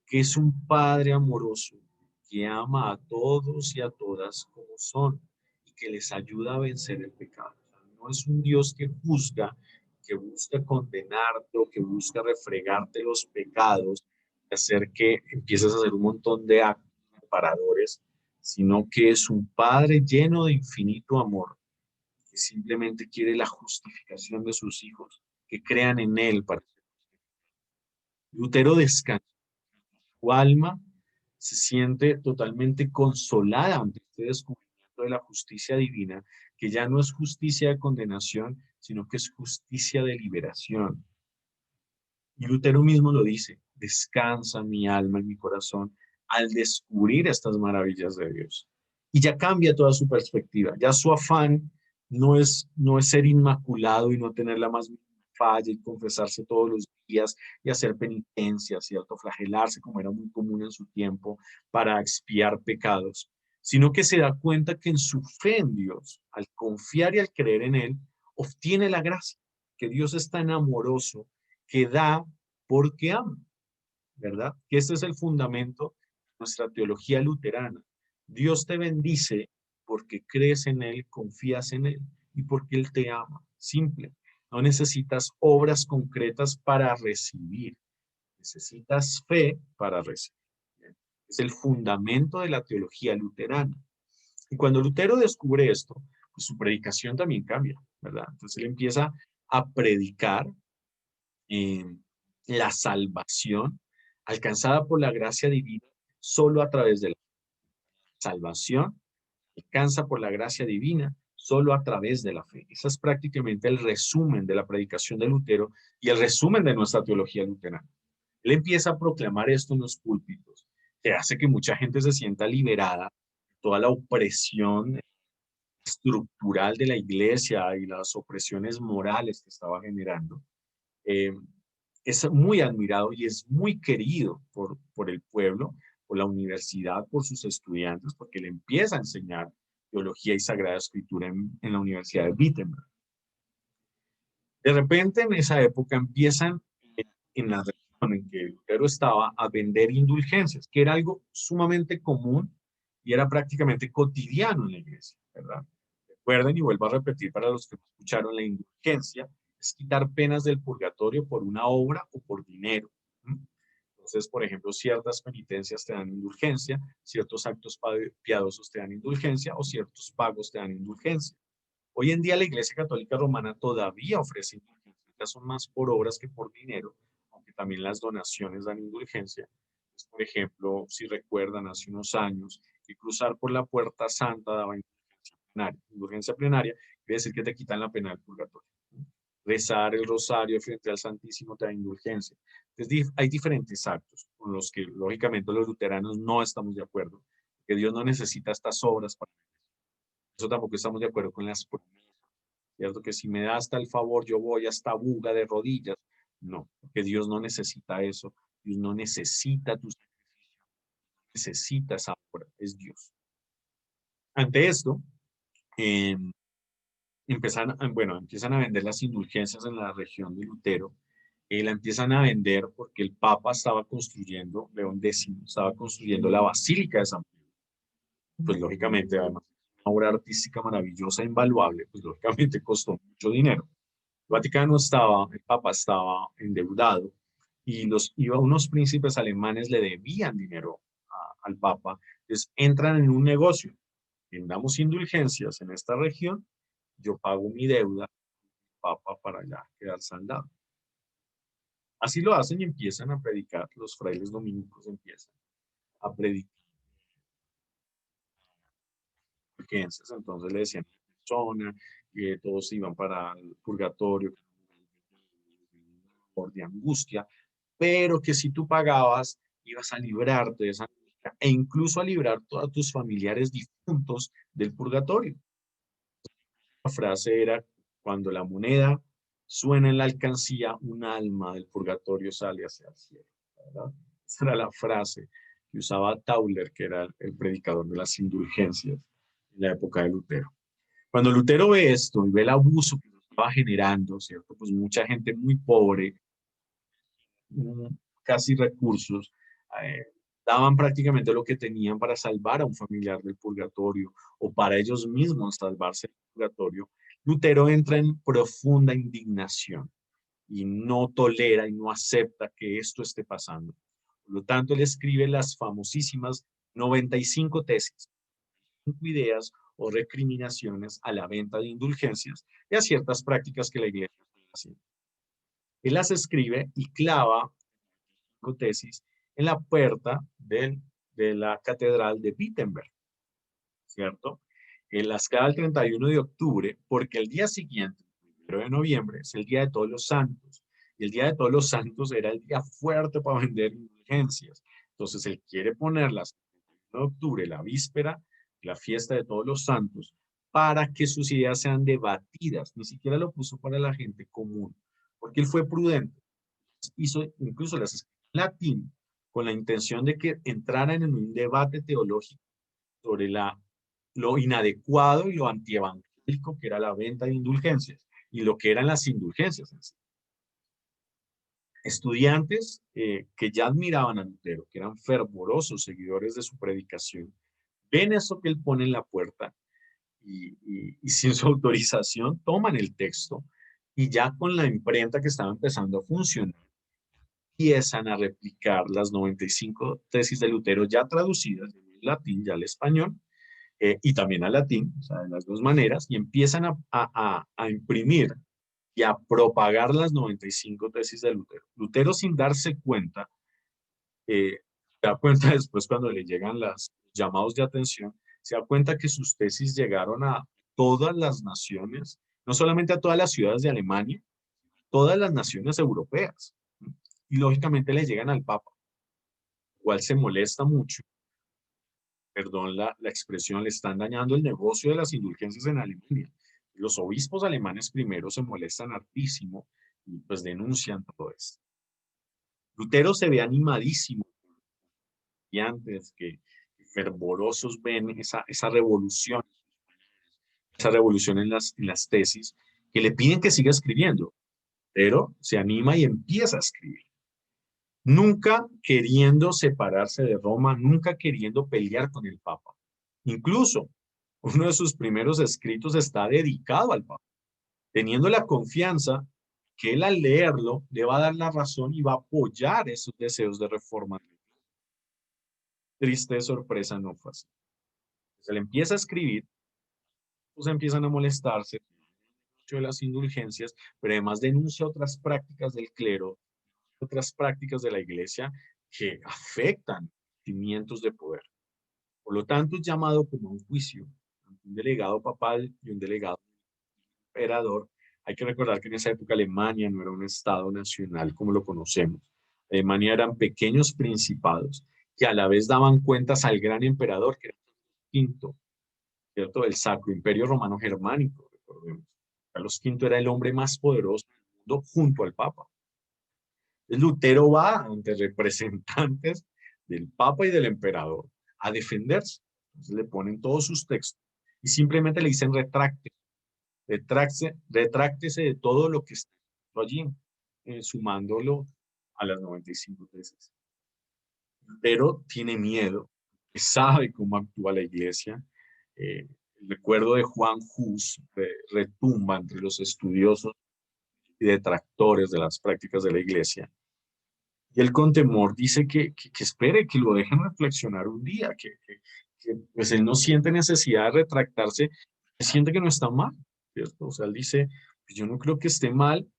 que es un Padre amoroso que ama a todos y a todas como son y que les ayuda a vencer el pecado. O sea, no es un Dios que juzga, que busca condenarte o que busca refregarte los pecados, hacer que empieces a hacer un montón de actos reparadores, sino que es un Padre lleno de infinito amor que simplemente quiere la justificación de sus hijos, que crean en Él para ser. Lutero descansa, su alma se siente totalmente consolada ante este descubrimiento de la justicia divina, que ya no es justicia de condenación, sino que es justicia de liberación. Y Lutero mismo lo dice, descansa mi alma y mi corazón al descubrir estas maravillas de Dios. Y ya cambia toda su perspectiva, ya su afán no es ser inmaculado y no tener la más mínima falla y confesarse todos los días y hacer penitencias y autoflagelarse como era muy común en su tiempo para expiar pecados, sino que se da cuenta que en su fe en Dios, al confiar y al creer en Él, obtiene la gracia, que Dios es tan amoroso que da porque ama, ¿verdad? Que este es el fundamento de nuestra teología luterana. Dios te bendice porque crees en Él, confías en Él y porque Él te ama. Simple. No necesitas obras concretas para recibir. Necesitas fe para recibir. Es el fundamento de la teología luterana. Y cuando Lutero descubre esto, pues su predicación también cambia, ¿verdad? Entonces él empieza a predicar eh, la salvación alcanzada por la gracia divina solo a través de la salvación, alcanza por la gracia divina solo a través de la fe. Ese es prácticamente el resumen de la predicación de Lutero y el resumen de nuestra teología luterana. Él empieza a proclamar esto en los púlpitos, que hace que mucha gente se sienta liberada de toda la opresión estructural de la iglesia y las opresiones morales que estaba generando. Eh, es muy admirado y es muy querido por el pueblo, por la universidad, por sus estudiantes, porque le empieza a enseñar teología y sagrada escritura en la Universidad de Wittenberg. De repente, en esa época, empiezan en la región en que Lutero estaba a vender indulgencias, que era algo sumamente común y era prácticamente cotidiano en la iglesia, ¿verdad? Recuerden y vuelvo a repetir para los que no escucharon, la indulgencia es quitar penas del purgatorio por una obra o por dinero. ¿Mm? Entonces, por ejemplo, ciertas penitencias te dan indulgencia, ciertos actos piadosos te dan indulgencia o ciertos pagos te dan indulgencia. Hoy en día la Iglesia Católica Romana todavía ofrece indulgencias, son más por obras que por dinero, aunque también las donaciones dan indulgencia. Pues, por ejemplo, si recuerdan, hace unos años, que cruzar por la Puerta Santa daba indulgencia plenaria. Indulgencia plenaria quiere decir que te quitan la pena del purgatorio. Rezar el rosario frente al Santísimo te da indulgencia. Entonces, hay diferentes actos con los que, lógicamente, los luteranos no estamos de acuerdo, que Dios no necesita estas obras para eso. Tampoco estamos de acuerdo con las promesas, ¿cierto? Que si me das tal favor, yo voy hasta buga de rodillas. No, porque Dios no necesita eso. Dios no necesita tu sacrificio, necesita esa obra, es Dios. Ante esto, eh, empiezan a vender las indulgencias en la región de Lutero. La empiezan a vender porque el Papa estaba construyendo, León X, estaba construyendo la Basílica de San Pedro. Pues lógicamente, además, una obra artística maravillosa, invaluable, pues lógicamente costó mucho dinero. El Vaticano estaba, el Papa estaba endeudado y unos príncipes alemanes le debían dinero al Papa. Entonces entran en un negocio, vendamos indulgencias en esta región, yo pago mi deuda, Papa para ya quedar saldado. Así lo hacen y empiezan a predicar, los frailes dominicos empiezan a predicar indulgencias, entonces le decían a la persona que todos iban para el purgatorio, por de angustia, pero que si tú pagabas, ibas a librarte de esa angustia e incluso a librar todos tus familiares difuntos del purgatorio. La frase era, cuando la moneda suena en la alcancía, un alma del purgatorio sale hacia el cielo, ¿verdad? Esa era la frase que usaba Tauler, que era el predicador de las indulgencias en la época de Lutero. Cuando Lutero ve esto y ve el abuso que estaba generando, ¿cierto? Pues mucha gente muy pobre, casi recursos, eh, daban prácticamente lo que tenían para salvar a un familiar del purgatorio o para ellos mismos salvarse del purgatorio. Lutero entra en profunda indignación y no tolera y no acepta que esto esté pasando. Por lo tanto, él escribe las famosísimas 95 tesis, 5 ideas o recriminaciones a la venta de indulgencias y a ciertas prácticas que la iglesia está haciendo. Él las escribe y clava tesis en la puerta de la catedral de Wittenberg, ¿cierto? En las clava el 31 de octubre, porque el día siguiente, el 1 de noviembre, es el Día de Todos los Santos. Y el Día de Todos los Santos era el día fuerte para vender indulgencias. Entonces, él quiere ponerlas el 1 de octubre, la víspera, la fiesta de Todos los Santos, para que sus ideas sean debatidas. Ni siquiera lo puso para la gente común, porque él fue prudente. Hizo incluso las escribió en latín con la intención de que entraran en un debate teológico sobre lo inadecuado y lo antievangélico que era la venta de indulgencias y lo que eran las indulgencias en sí. Estudiantes que ya admiraban a Lutero, que eran fervorosos seguidores de su predicación, ven eso que él pone en la puerta y sin su autorización toman el texto y ya con la imprenta que estaba empezando a funcionar, empiezan a replicar las 95 tesis de Lutero ya traducidas del latín ya al español y también al latín, o sea, de las dos maneras, y empiezan a imprimir y a propagar las 95 tesis de Lutero. Lutero sin darse cuenta, se da cuenta después cuando le llegan los llamados de atención, se da cuenta que sus tesis llegaron a todas las naciones, no solamente a todas las ciudades de Alemania, todas las naciones europeas. Y lógicamente le llegan al Papa, cual se molesta mucho, perdón la expresión, le están dañando el negocio de las indulgencias en Alemania. Los obispos alemanes primero se molestan hartísimo y pues denuncian todo esto. Lutero se ve animadísimo y antes que fervorosos ven esa revolución en las tesis, que le piden que siga escribiendo, pero se anima y empieza a escribir. Nunca queriendo separarse de Roma, nunca queriendo pelear con el Papa. Incluso uno de sus primeros escritos está dedicado al Papa, teniendo la confianza que él al leerlo le va a dar la razón y va a apoyar esos deseos de reforma. Triste sorpresa no fue así. Se le empieza a escribir, pues empiezan a molestarse mucho de las indulgencias, pero además denuncia otras prácticas del clero, otras prácticas de la iglesia que afectan cimientos de poder. Por lo tanto, es llamado como un juicio, un delegado papal y un delegado emperador. Hay que recordar que en esa época Alemania no era un estado nacional como lo conocemos. Alemania eran pequeños principados que a la vez daban cuentas al gran emperador, que era Quinto, ¿cierto? El Sacro Imperio Romano Germánico, recordemos. Carlos V era el hombre más poderoso del mundo junto al Papa. Entonces, Lutero va ante representantes del Papa y del Emperador a defenderse. Entonces le ponen todos sus textos y simplemente le dicen retráctese de todo lo que está allí, sumándolo a las 95 tesis. Lutero tiene miedo, sabe cómo actúa la iglesia. El recuerdo de Juan Hus retumba entre los estudiosos y detractores de las prácticas de la iglesia. Y él con temor dice que espere, que lo dejen reflexionar un día, pues él no siente necesidad de retractarse, siente que no está mal, ¿cierto? O sea, él dice, pues yo no creo que esté mal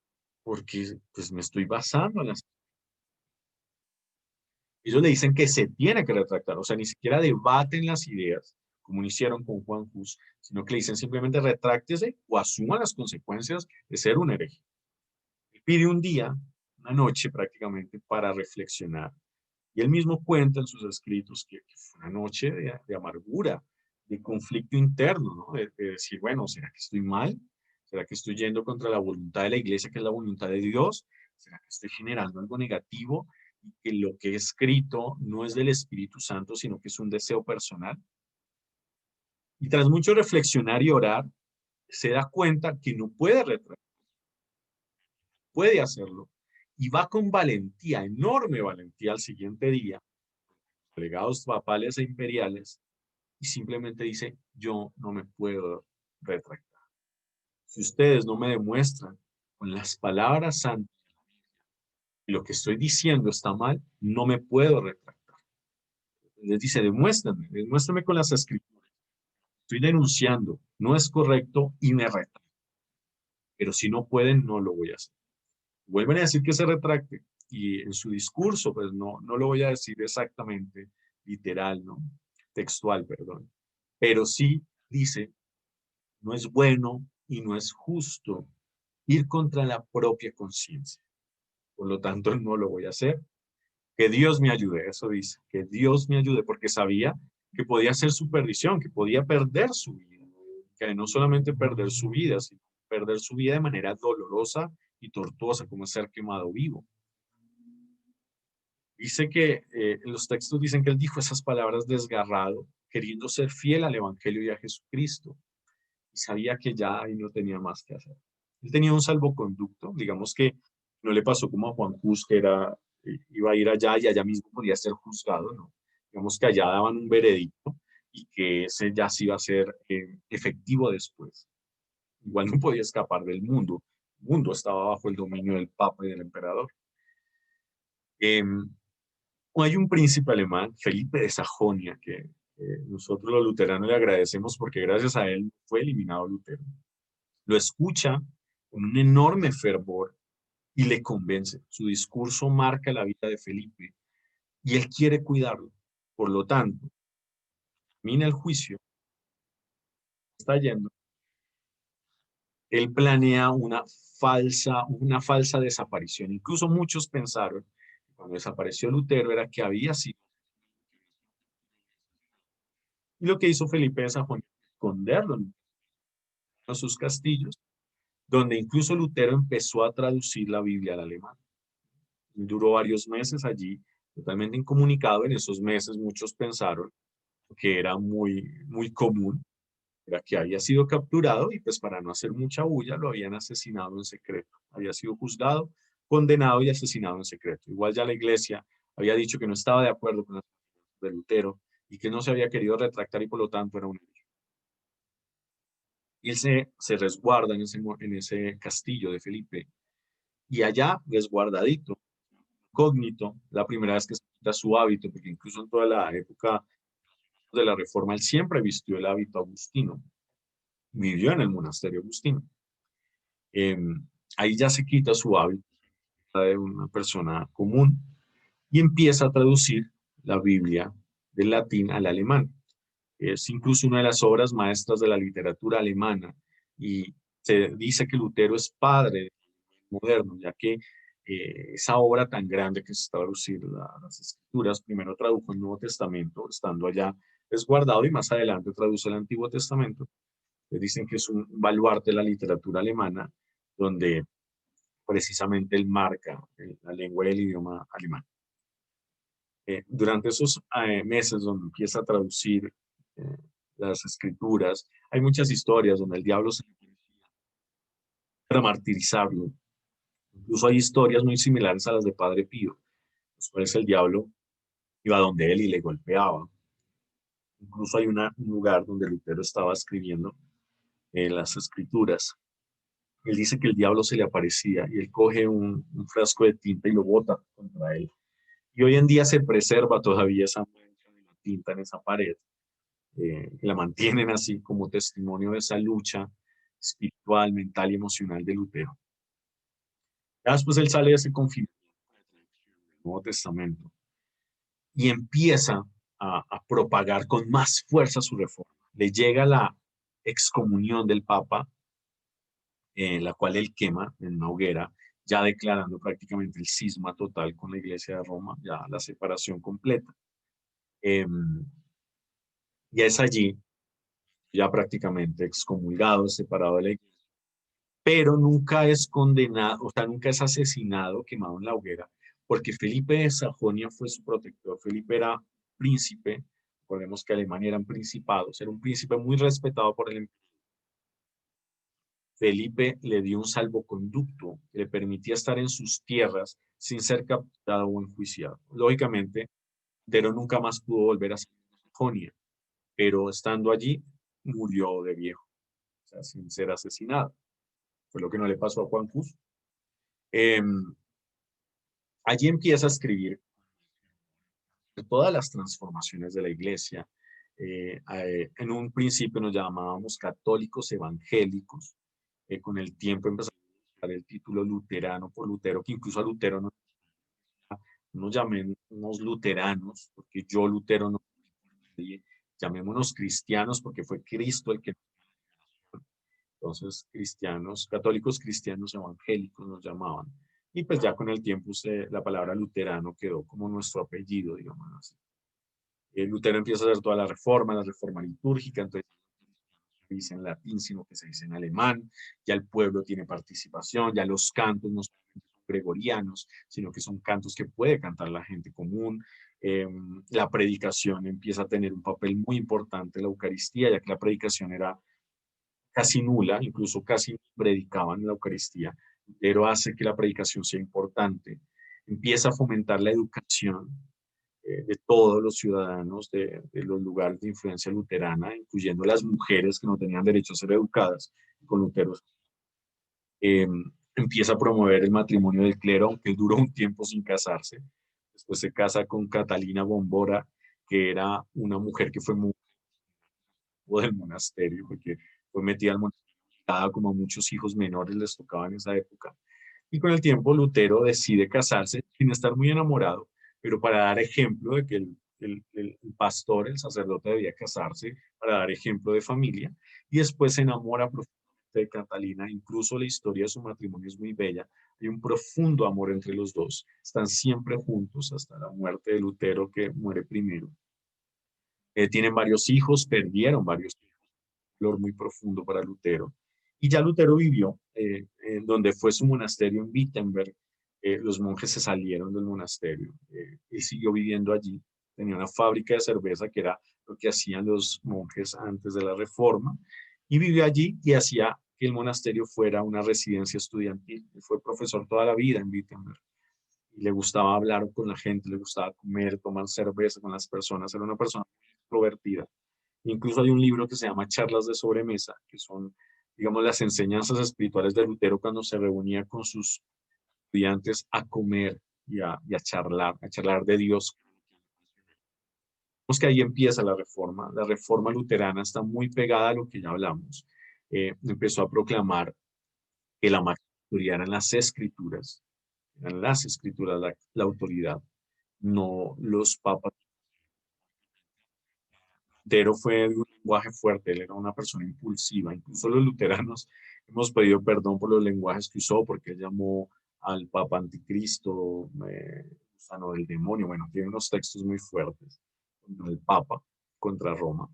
porque pues me estoy basando en las... Ellos le dicen que se tiene que retractar, o sea, ni siquiera debaten las ideas, como lo hicieron con Juan Hus, sino que le dicen simplemente retráctese o asuma las consecuencias de ser un hereje. Él pide un día, una noche prácticamente, para reflexionar. Y él mismo cuenta en sus escritos que fue una noche de amargura, de conflicto interno, ¿no? De decir, bueno, ¿será que estoy mal? ¿Será que estoy yendo contra la voluntad de la iglesia, que es la voluntad de Dios? ¿Será que estoy generando algo negativo y que lo que he escrito no es del Espíritu Santo, sino que es un deseo personal? Y tras mucho reflexionar y orar, se da cuenta que no puede retrasar, puede hacerlo, y va con valentía, enorme valentía al siguiente día, delegados papales e imperiales, y simplemente dice, yo no me puedo retractar. Si ustedes no me demuestran con las palabras santas que lo que estoy diciendo está mal, no me puedo retractar. Les dice, demuéstrenme con las escrituras. Estoy denunciando, no es correcto y me retracto. Pero si no pueden, no lo voy a hacer. Vuelven a decir que se retracte y en su discurso, pues no lo voy a decir exactamente literal, ¿no? Textual, perdón. Pero sí dice, no es bueno y no es justo ir contra la propia conciencia. Por lo tanto, no lo voy a hacer. Que Dios me ayude, eso dice, que Dios me ayude, porque sabía que podía ser su perdición, que podía perder su vida, que no solamente perder su vida, sino perder su vida de manera dolorosa y tortuosa, como ser quemado vivo. Dice que los textos dicen que él dijo esas palabras desgarrado, queriendo ser fiel al Evangelio y a Jesucristo, y sabía que ya ahí no tenía más que hacer. Él tenía un salvoconducto, digamos que no le pasó como a Juan Hus, que iba a ir allá y allá mismo podía ser juzgado, ¿no? Digamos que allá daban un veredicto y que ese ya sí iba a ser efectivo después. Igual no podía escapar del mundo. El mundo estaba bajo el dominio del Papa y del Emperador. Eh, Hay un príncipe alemán, Felipe de Sajonia, que nosotros los luteranos le agradecemos porque gracias a él fue eliminado Lutero. Lo escucha con un enorme fervor y le convence. Su discurso marca la vida de Felipe y él quiere cuidarlo. Por lo tanto, termina el juicio, está yendo, él planea una falsa desaparición. Incluso muchos pensaron que cuando desapareció Lutero era que había sido. Y lo que hizo Felipe de Sajonia fue esconderlo en sus castillos, donde incluso Lutero empezó a traducir la Biblia al alemán. Duró varios meses allí, totalmente incomunicado. En esos meses muchos pensaron que era muy común, era que había sido capturado y pues para no hacer mucha bulla lo habían asesinado en secreto. Había sido juzgado, condenado y asesinado en secreto. Igual ya la iglesia había dicho que no estaba de acuerdo con las de Lutero y que no se había querido retractar y por lo tanto era un hereje. Y él se resguarda en ese castillo de Felipe y allá resguardadito, incógnito, la primera vez que se quita su hábito, porque incluso en toda la época de la Reforma él siempre vistió el hábito agustino, vivió en el monasterio agustino. Eh, Ahí ya se quita su hábito de una persona común y empieza a traducir la Biblia del latín al alemán. Es incluso una de las obras maestras de la literatura alemana y se dice que Lutero es padre moderno, ya que esa obra tan grande que es traducir las escrituras, primero tradujo el Nuevo Testamento, estando allá resguardado, y más adelante traduce el Antiguo Testamento. Dicen que es un baluarte de la literatura alemana, donde precisamente él marca la lengua y el idioma alemán. Durante esos meses donde empieza a traducir eh, las escrituras, hay muchas historias donde el diablo se para martirizarlo. Incluso hay historias muy similares a las de Padre Pío, los cuales el diablo iba donde él y le golpeaba. Incluso hay un lugar donde Lutero estaba escribiendo las escrituras. Él dice que el diablo se le aparecía y él coge un frasco de tinta y lo bota contra él. Y hoy en día se preserva todavía esa mancha de la tinta en esa pared. La mantienen así como testimonio de esa lucha espiritual, mental y emocional de Lutero. Ya después él sale de ese confinamiento del Nuevo Testamento y empieza a propagar con más fuerza su reforma. Le llega la excomunión del Papa, la cual él quema en una hoguera, ya declarando prácticamente el cisma total con la Iglesia de Roma, ya la separación completa. Eh, y es allí, ya prácticamente excomulgado, separado de la Iglesia, pero nunca es condenado, o sea, nunca es asesinado, quemado en la hoguera, porque Felipe de Sajonia fue su protector. Felipe era príncipe, recordemos que Alemania eran principados, era un príncipe muy respetado por el emperador. Felipe le dio un salvoconducto que le permitía estar en sus tierras sin ser capturado o enjuiciado. Lógicamente, Lutero nunca más pudo volver a Sajonia, pero estando allí, murió de viejo, o sea, sin ser asesinado. Fue lo que no le pasó a Juan Hus. Eh, Allí empieza a escribir todas las transformaciones de la iglesia. En un principio nos llamábamos católicos evangélicos. Con el tiempo empezamos a usar el título luterano por Lutero, que incluso a Lutero no nos llamemos luteranos, porque yo Lutero no, llamémonos cristianos, porque fue Cristo el que. Entonces, cristianos, católicos cristianos evangélicos nos llamaban. Y pues ya con el tiempo la palabra luterano quedó como nuestro apellido, digamos así. Lutero empieza a hacer toda la reforma litúrgica, entonces se dice en latín, sino que se dice en alemán, ya el pueblo tiene participación, ya los cantos no son gregorianos, sino que son cantos que puede cantar la gente común. La predicación empieza a tener un papel muy importante en la Eucaristía, ya que la predicación era casi nula, incluso casi predicaban la Eucaristía, pero hace que la predicación sea importante. Empieza a fomentar la educación de todos los ciudadanos de los lugares de influencia luterana, incluyendo las mujeres que no tenían derecho a ser educadas con Lutero. Eh, Empieza a promover el matrimonio del clero, aunque duró un tiempo sin casarse. Después se casa con Catalina Bombora, que era una mujer que fue muy del monasterio, porque fue metida al monasterio, como a muchos hijos menores les tocaba en esa época. Y con el tiempo Lutero decide casarse sin estar muy enamorado, pero para dar ejemplo de que el pastor, el sacerdote debía casarse para dar ejemplo de familia, y después se enamora profundamente de Catalina. Incluso la historia de su matrimonio es muy bella. Hay un profundo amor entre los dos. Están siempre juntos hasta la muerte de Lutero, que muere primero. Tienen varios hijos, perdieron varios hijos, un dolor muy profundo para Lutero. Y ya Lutero vivió en donde fue su monasterio en Wittenberg. Los monjes se salieron del monasterio y siguió viviendo allí. Tenía una fábrica de cerveza, que era lo que hacían los monjes antes de la reforma, y vivió allí y hacía que el monasterio fuera una residencia estudiantil. Fue profesor toda la vida en Wittenberg y le gustaba hablar con la gente, le gustaba comer, tomar cerveza con las personas. Era una persona muy extrovertida. Incluso hay un libro que se llama Charlas de sobremesa, que son, digamos, las enseñanzas espirituales de Lutero cuando se reunía con sus estudiantes a comer y a charlar de Dios. Vemos que ahí empieza la reforma. La reforma luterana está muy pegada a lo que ya hablamos. Empezó a proclamar que la máxima autoridad eran las escrituras la autoridad, no los papas. Lutero fue de un lenguaje fuerte, él era una persona impulsiva. Incluso los luteranos hemos pedido perdón por los lenguajes que usó, porque él llamó al Papa anticristo, gusano del demonio. Bueno, tiene unos textos muy fuertes contra el Papa, contra Roma.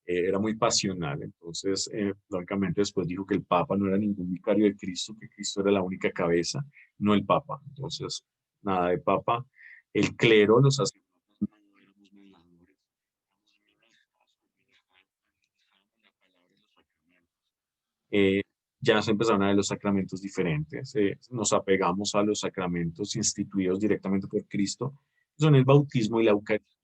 Era muy pasional, entonces, lógicamente después dijo que el Papa no era ningún vicario de Cristo, que Cristo era la única cabeza, no el Papa. Entonces, nada de Papa. El clero, los sacerdotes, no éramos mediadores. eh, ya se empezaron a ver los sacramentos diferentes. Nos apegamos a los sacramentos instituidos directamente por Cristo, que son el bautismo y la Eucaristía,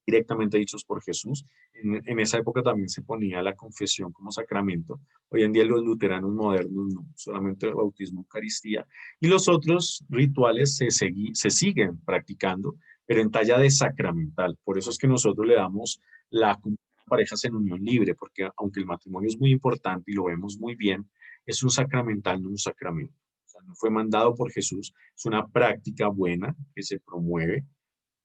directamente dichos por Jesús. En esa época también se ponía la confesión como sacramento. Hoy en día los luteranos modernos no, solamente el bautismo, Eucaristía. Y los otros rituales se siguen practicando, pero en talla de sacramental. Por eso es que nosotros le damos la comunión a parejas en unión libre, porque aunque el matrimonio es muy importante y lo vemos muy bien, es un sacramental, no un sacramento. O sea, no fue mandado por Jesús, es una práctica buena que se promueve,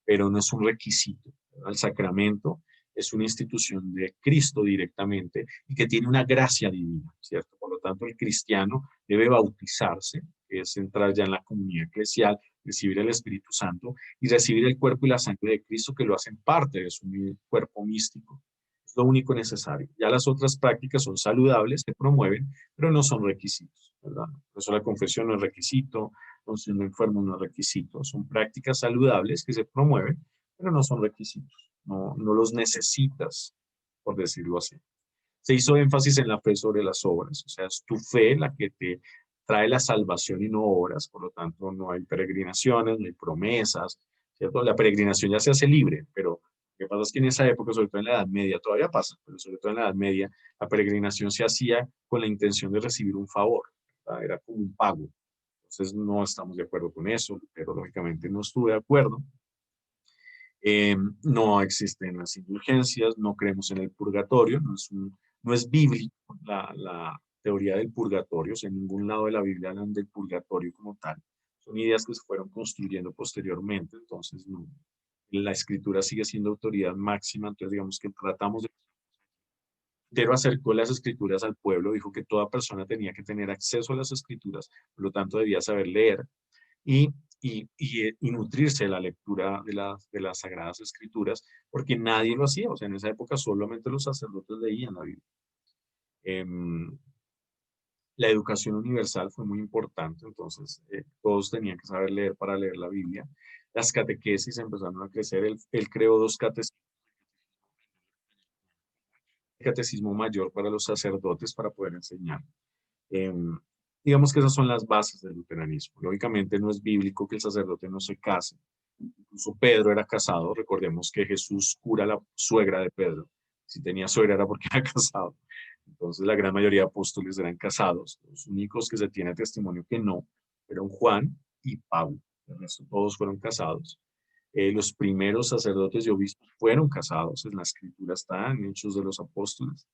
pero no es un requisito. El sacramento es una institución de Cristo directamente y que tiene una gracia divina, ¿cierto? Por lo tanto, el cristiano debe bautizarse, que es entrar ya en la comunidad eclesial, recibir el Espíritu Santo y recibir el cuerpo y la sangre de Cristo que lo hacen parte de su cuerpo místico. Es lo único necesario. Ya las otras prácticas son saludables, se promueven, pero no son requisitos, ¿verdad? Por eso la confesión no es requisito, siendo enfermo no es requisito. Son prácticas saludables que se promueven, pero no son requisitos. No, no los necesitas, por decirlo así. Se hizo énfasis en la fe sobre las obras, o sea, es tu fe la que te trae la salvación y no obras, por lo tanto no hay peregrinaciones, no hay promesas, ¿cierto? La peregrinación ya se hace libre, pero lo que pasa es que en esa época, sobre todo en la Edad Media, todavía pasa, pero sobre todo en la Edad Media, la peregrinación se hacía con la intención de recibir un favor, ¿verdad? Era como un pago. Entonces no estamos de acuerdo con eso, pero lógicamente no estuve de acuerdo. No existen las indulgencias, no creemos en el purgatorio, no es bíblico la teoría del purgatorio, o sea, en ningún lado de la Biblia hablan del purgatorio como tal. Son ideas que se fueron construyendo posteriormente, entonces no, la escritura sigue siendo autoridad máxima, entonces digamos que tratamos de... Lutero acercó las escrituras al pueblo, dijo que toda persona tenía que tener acceso a las escrituras, por lo tanto debía saber leer, y, y nutrirse de la lectura de las Sagradas Escrituras, porque nadie lo hacía, o sea, en esa época solamente los sacerdotes leían la Biblia. Em, la educación universal fue muy importante, entonces todos tenían que saber leer para leer la Biblia. Las catequesis empezaron a crecer, él creó dos catecismo mayor para los sacerdotes para poder enseñar. Em, digamos que esas son las bases del luteranismo. Lógicamente no es bíblico que el sacerdote no se case. Incluso Pedro era casado. Recordemos que Jesús cura a la suegra de Pedro. Si tenía suegra era porque era casado. Entonces la gran mayoría de apóstoles eran casados. Los únicos que se tiene testimonio que no eran Juan y Pablo. El resto todos fueron casados. Los primeros sacerdotes y obispos fueron casados. En la escritura están en Hechos de los Apóstoles.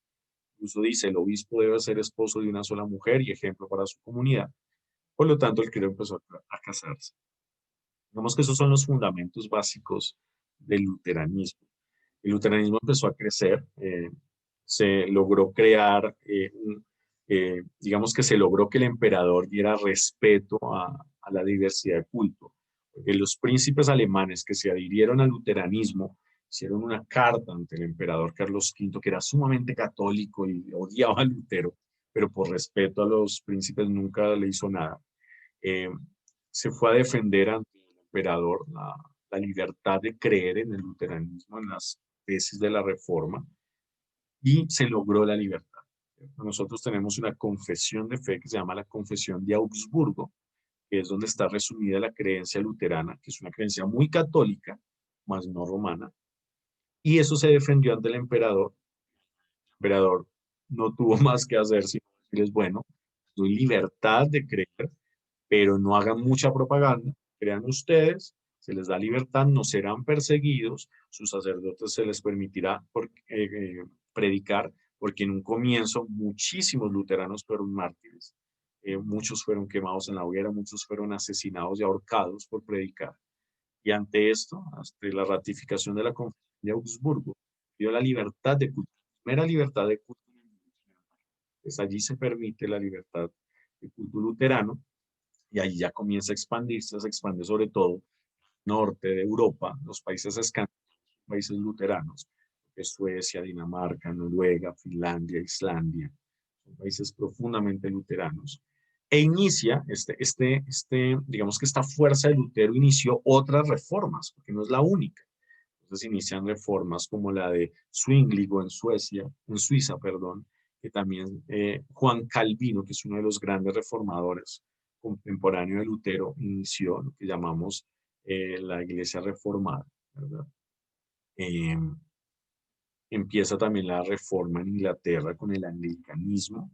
Incluso dice, el obispo debe ser esposo de una sola mujer y ejemplo para su comunidad. Por lo tanto, el clero empezó a casarse. Digamos que esos son los fundamentos básicos del luteranismo. El luteranismo empezó a crecer, se logró crear, digamos que se logró que el emperador diera respeto a la diversidad de culto. Porque los príncipes alemanes que se adhirieron al luteranismo hicieron una carta ante el emperador Carlos V, que era sumamente católico y odiaba a Lutero, pero por respeto a los príncipes nunca le hizo nada. Eh, se fue a defender ante el emperador la libertad de creer en el luteranismo, en las tesis de la reforma, y se logró la libertad. Nosotros tenemos una confesión de fe que se llama la Confesión de Augsburgo, que es donde está resumida la creencia luterana, que es una creencia muy católica, más no romana, y eso se defendió ante el emperador. El emperador no tuvo más que hacer sino decirles, bueno, doy libertad de creer, pero no hagan mucha propaganda, crean ustedes, se les da libertad, no serán perseguidos, sus sacerdotes se les permitirá predicar, porque en un comienzo muchísimos luteranos fueron mártires, muchos fueron quemados en la hoguera, muchos fueron asesinados y ahorcados por predicar. Y ante esto, hasta la ratificación de la Conferencia de Augsburgo, dio la libertad de culto, primera libertad de culto. Pues allí se permite la libertad de culto luterano y ahí ya comienza a expandirse, se expande sobre todo norte de Europa, los países escandinavos, países luteranos, que es Suecia, Dinamarca, Noruega, Finlandia, Islandia, son países profundamente luteranos. E inicia, digamos que esta fuerza de Lutero inició otras reformas, porque no es la única. Entonces inician reformas como la de Zwingligo en Suiza, perdón, que también Juan Calvino, que es uno de los grandes reformadores contemporáneo de Lutero, inició lo que llamamos la Iglesia Reformada, ¿verdad? Eh, Empieza también la reforma en Inglaterra con el anglicanismo,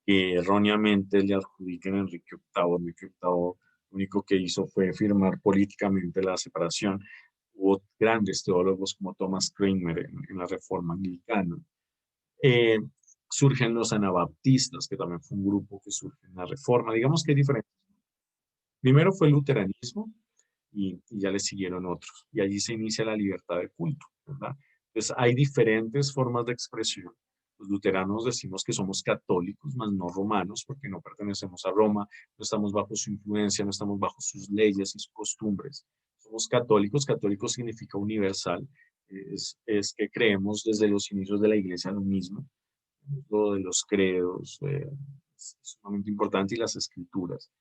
que erróneamente le adjudican a Enrique VIII. Enrique VIII lo único que hizo fue firmar políticamente la separación. Hubo grandes teólogos como Thomas Cranmer en la reforma anglicana. Eh, Surgen los anabaptistas, que también fue un grupo que surge en la reforma. Digamos que hay diferentes. Primero fue el luteranismo, y ya le siguieron otros. Y allí se inicia la libertad de culto, ¿verdad? Entonces hay diferentes formas de expresión. Los luteranos decimos que somos católicos, más no romanos, porque no pertenecemos a Roma, no estamos bajo su influencia, no estamos bajo sus leyes y sus costumbres. Somos católicos, católico significa universal, es que creemos desde los inicios de la iglesia lo mismo, lo de los credos, es sumamente importante, y las escrituras.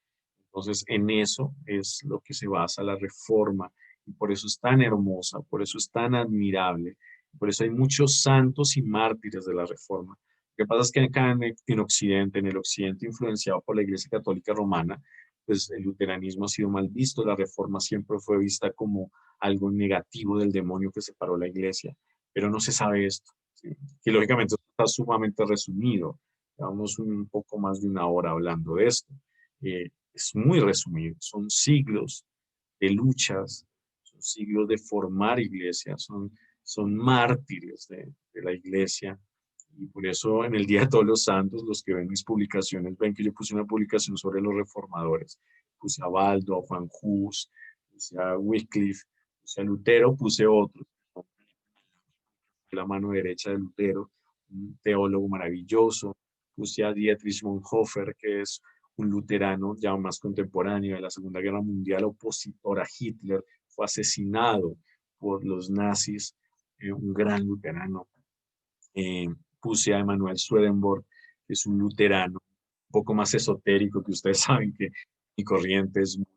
Entonces, en eso es lo que se basa la reforma, y por eso es tan hermosa, por eso es tan admirable, por eso hay muchos santos y mártires de la reforma. Lo que pasa es que acá en Occidente, en el Occidente influenciado por la Iglesia Católica Romana, pues el luteranismo ha sido mal visto, la reforma siempre fue vista como algo negativo del demonio que separó la Iglesia, pero no se sabe esto, ¿sí? Y lógicamente está sumamente resumido, llevamos un poco más de una hora hablando de esto. Es muy resumido, son siglos de luchas, son siglos de formar iglesias, son mártires de la iglesia. Y por eso en el Día de Todos los Santos, los que ven mis publicaciones, ven que yo puse una publicación sobre los reformadores. Puse a Baldo, a Juan Hus, puse a Wycliffe, puse a Lutero, puse otros. La mano derecha de Lutero, un teólogo maravilloso. Puse a Dietrich Bonhoeffer, que es un luterano ya más contemporáneo de la Segunda Guerra Mundial, opositor a Hitler, fue asesinado por los nazis, un gran luterano. Puse a Emanuel Swedenborg, que es un luterano un poco más esotérico, que ustedes saben que mi corriente es muy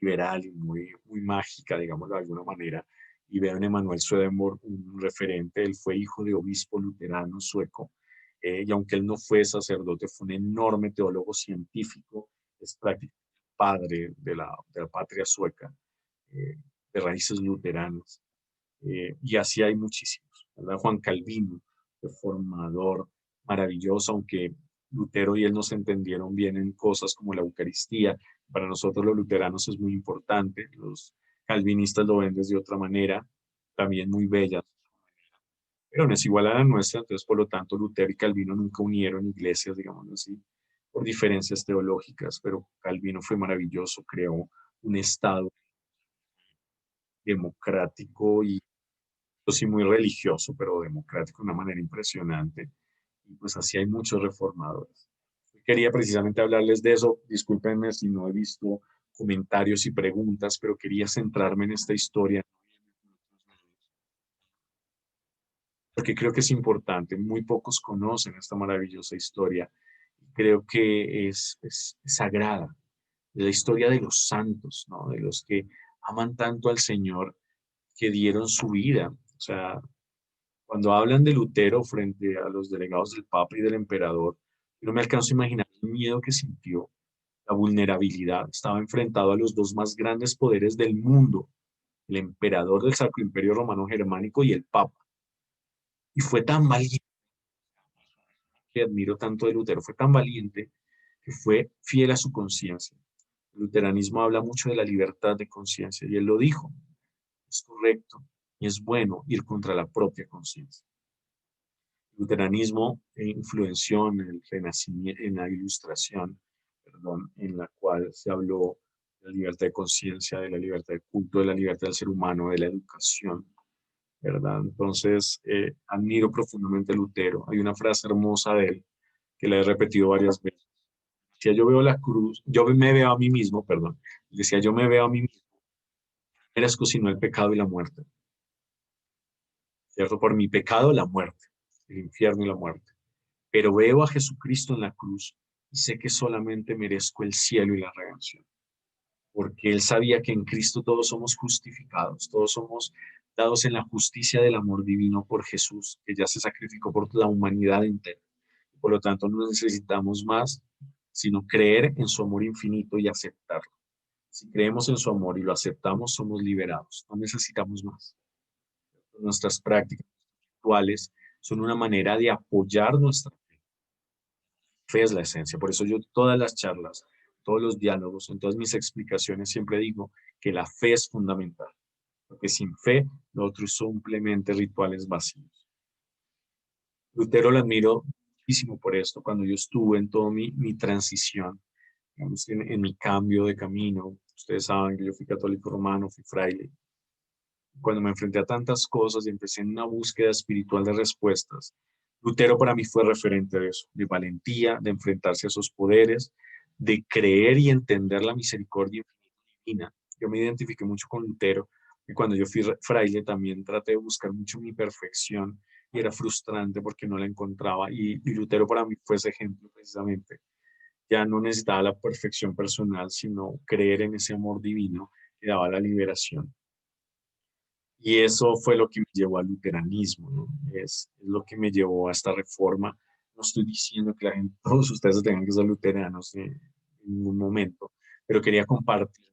liberal y muy mágica, digámoslo de alguna manera. Y veo en Emanuel Swedenborg un referente. Él fue hijo de obispo luterano sueco, y aunque él no fue sacerdote, fue un enorme teólogo científico, es prácticamente padre de la patria sueca, de raíces luteranas. Y así hay muchísimos, ¿verdad? Juan Calvino, reformador maravilloso, aunque Lutero y él no se entendieron bien en cosas como la Eucaristía. Para nosotros los luteranos es muy importante, los calvinistas lo ven desde otra manera, también muy bella, pero no es igual a la nuestra. Entonces por lo tanto Lutero y Calvino nunca unieron iglesias, digamos así, por diferencias teológicas, pero Calvino fue maravilloso, creó un Estado democrático y sí muy religioso, pero democrático de una manera impresionante. Y pues así hay muchos reformadores. Quería precisamente hablarles de eso. Discúlpenme si no he visto comentarios y preguntas, pero quería centrarme en esta historia porque creo que es importante. Muy pocos conocen esta maravillosa historia. Creo que es sagrada. La historia de los santos, ¿no? De los que aman tanto al Señor, que dieron su vida. O sea, cuando hablan de Lutero frente a los delegados del Papa y del Emperador, yo no me alcanzo a imaginar el miedo que sintió, la vulnerabilidad. Estaba enfrentado a los dos más grandes poderes del mundo, el emperador del Sacro Imperio Romano Germánico y el Papa. Y fue tan valiente, que admiro tanto de Lutero, fue tan valiente que fue fiel a su conciencia. El luteranismo habla mucho de la libertad de conciencia y él lo dijo. Es correcto y es bueno ir contra la propia conciencia. El luteranismo influenció en el renacimiento, en la ilustración, perdón, en la cual se habló de la libertad de conciencia, de la libertad de culto, de la libertad del ser humano, de la educación, ¿verdad? Entonces, admiro profundamente a Lutero. Hay una frase hermosa de él que la he repetido varias veces. Decía, yo veo la cruz, yo me veo a mí mismo, perdón. Decía, yo me veo a mí mismo, merezco sino el pecado y la muerte, ¿cierto? Por mi pecado, la muerte, el infierno y la muerte. Pero veo a Jesucristo en la cruz y sé que solamente merezco el cielo y la redención, porque él sabía que en Cristo todos somos justificados, todos somos dados en la justicia del amor divino por Jesús, que ya se sacrificó por la humanidad entera. Por lo tanto, no necesitamos más, sino creer en su amor infinito y aceptarlo. Si creemos en su amor y lo aceptamos, somos liberados, no necesitamos más. Nuestras prácticas actuales son una manera de apoyar nuestra fe, es la esencia. Por eso yo todas las charlas, todos los diálogos, en todas mis explicaciones siempre digo que la fe es fundamental, porque sin fe lo otro son simplemente rituales vacíos. Lutero lo admiro muchísimo por esto, cuando yo estuve en toda mi transición, digamos, en mi cambio de camino. Ustedes saben que yo fui católico romano, fui fraile. Cuando me enfrenté a tantas cosas y empecé en una búsqueda espiritual de respuestas, Lutero para mí fue referente de eso, de valentía, de enfrentarse a esos poderes, de creer y entender la misericordia divina. Yo me identifiqué mucho con Lutero y cuando yo fui fraile también traté de buscar mucho mi perfección y era frustrante porque no la encontraba y Lutero para mí fue ese ejemplo precisamente. Ya no necesitaba la perfección personal, sino creer en ese amor divino que daba la liberación. Y eso fue lo que me llevó al luteranismo, ¿no? Es lo que me llevó a esta reforma. No estoy diciendo que la gente, todos ustedes tengan que ser luteranos en ningún momento, pero quería compartir.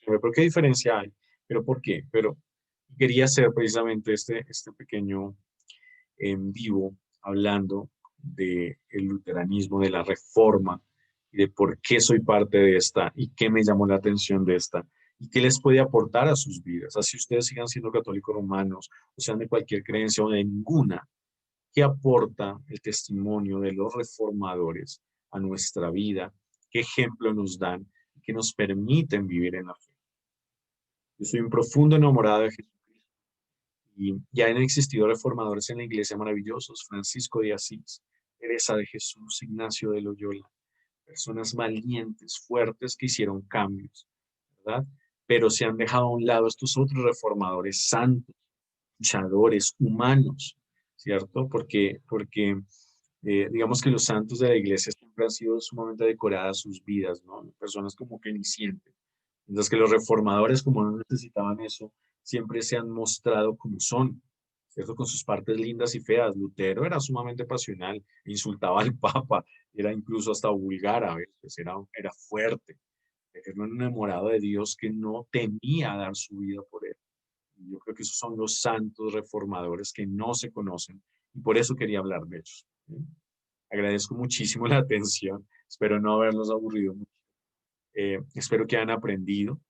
¿Pero qué diferencia hay? ¿Pero por qué? Pero quería hacer precisamente este pequeño en vivo hablando del luteranismo, de la reforma, y de por qué soy parte de esta y qué me llamó la atención de esta y qué les puede aportar a sus vidas. Así ustedes sigan siendo católicos romanos, o sean de cualquier creencia o de ninguna, ¿qué aporta el testimonio de los reformadores a nuestra vida? ¿Qué ejemplo nos dan? ¿Qué nos permiten vivir en la fe? Yo soy un profundo enamorado de Jesús y ya han existido reformadores en la iglesia maravillosos, Francisco de Asís, Teresa de Jesús, Ignacio de Loyola, personas valientes, fuertes que hicieron cambios, ¿verdad? Pero se han dejado a un lado estos otros reformadores santos, luchadores, humanos, ¿cierto? Porque digamos que los santos de la iglesia siempre han sido sumamente decoradas sus vidas, ¿no? Personas como que ni sienten. Mientras que los reformadores, como no necesitaban eso, siempre se han mostrado como son, ¿cierto? Con sus partes lindas y feas. Lutero era sumamente pasional, insultaba al Papa, era incluso hasta vulgar a veces, era fuerte, era un enamorado de Dios que no temía dar su vida por él. Y yo creo que esos son los santos reformadores que no se conocen y por eso quería hablar de ellos. ¿Sí? Agradezco muchísimo la atención, espero no haberlos aburrido mucho. Espero que hayan aprendido.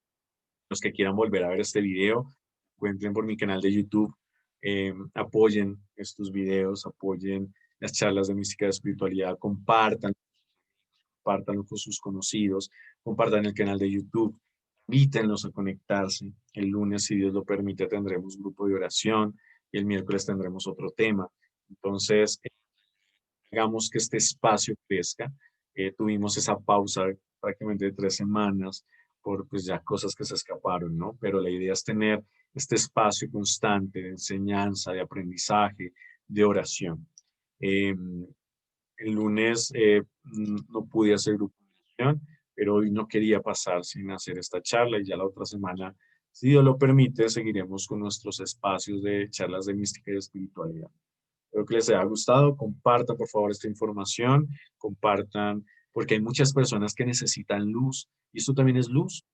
Los que quieran volver a ver este video, encuentren por mi canal de YouTube, apoyen estos videos, apoyen las charlas de mística de espiritualidad, compártanlo con sus conocidos, compartan el canal de YouTube, invítenlos a conectarse. El lunes, si Dios lo permite, tendremos grupo de oración y el miércoles tendremos otro tema. Entonces, hagamos que este espacio crezca. Tuvimos esa pausa prácticamente de 3 semanas por pues ya cosas que se escaparon, ¿no? Pero la idea es tener este espacio constante de enseñanza, de aprendizaje, de oración. Eh, el lunes no pude hacer grupo de oración, pero hoy no quería pasar sin hacer esta charla y ya la otra semana, si Dios lo permite, seguiremos con nuestros espacios de charlas de mística y de espiritualidad. Espero que les haya gustado. Compartan, por favor, esta información. Compartan, porque hay muchas personas que necesitan luz. Y esto también es luz,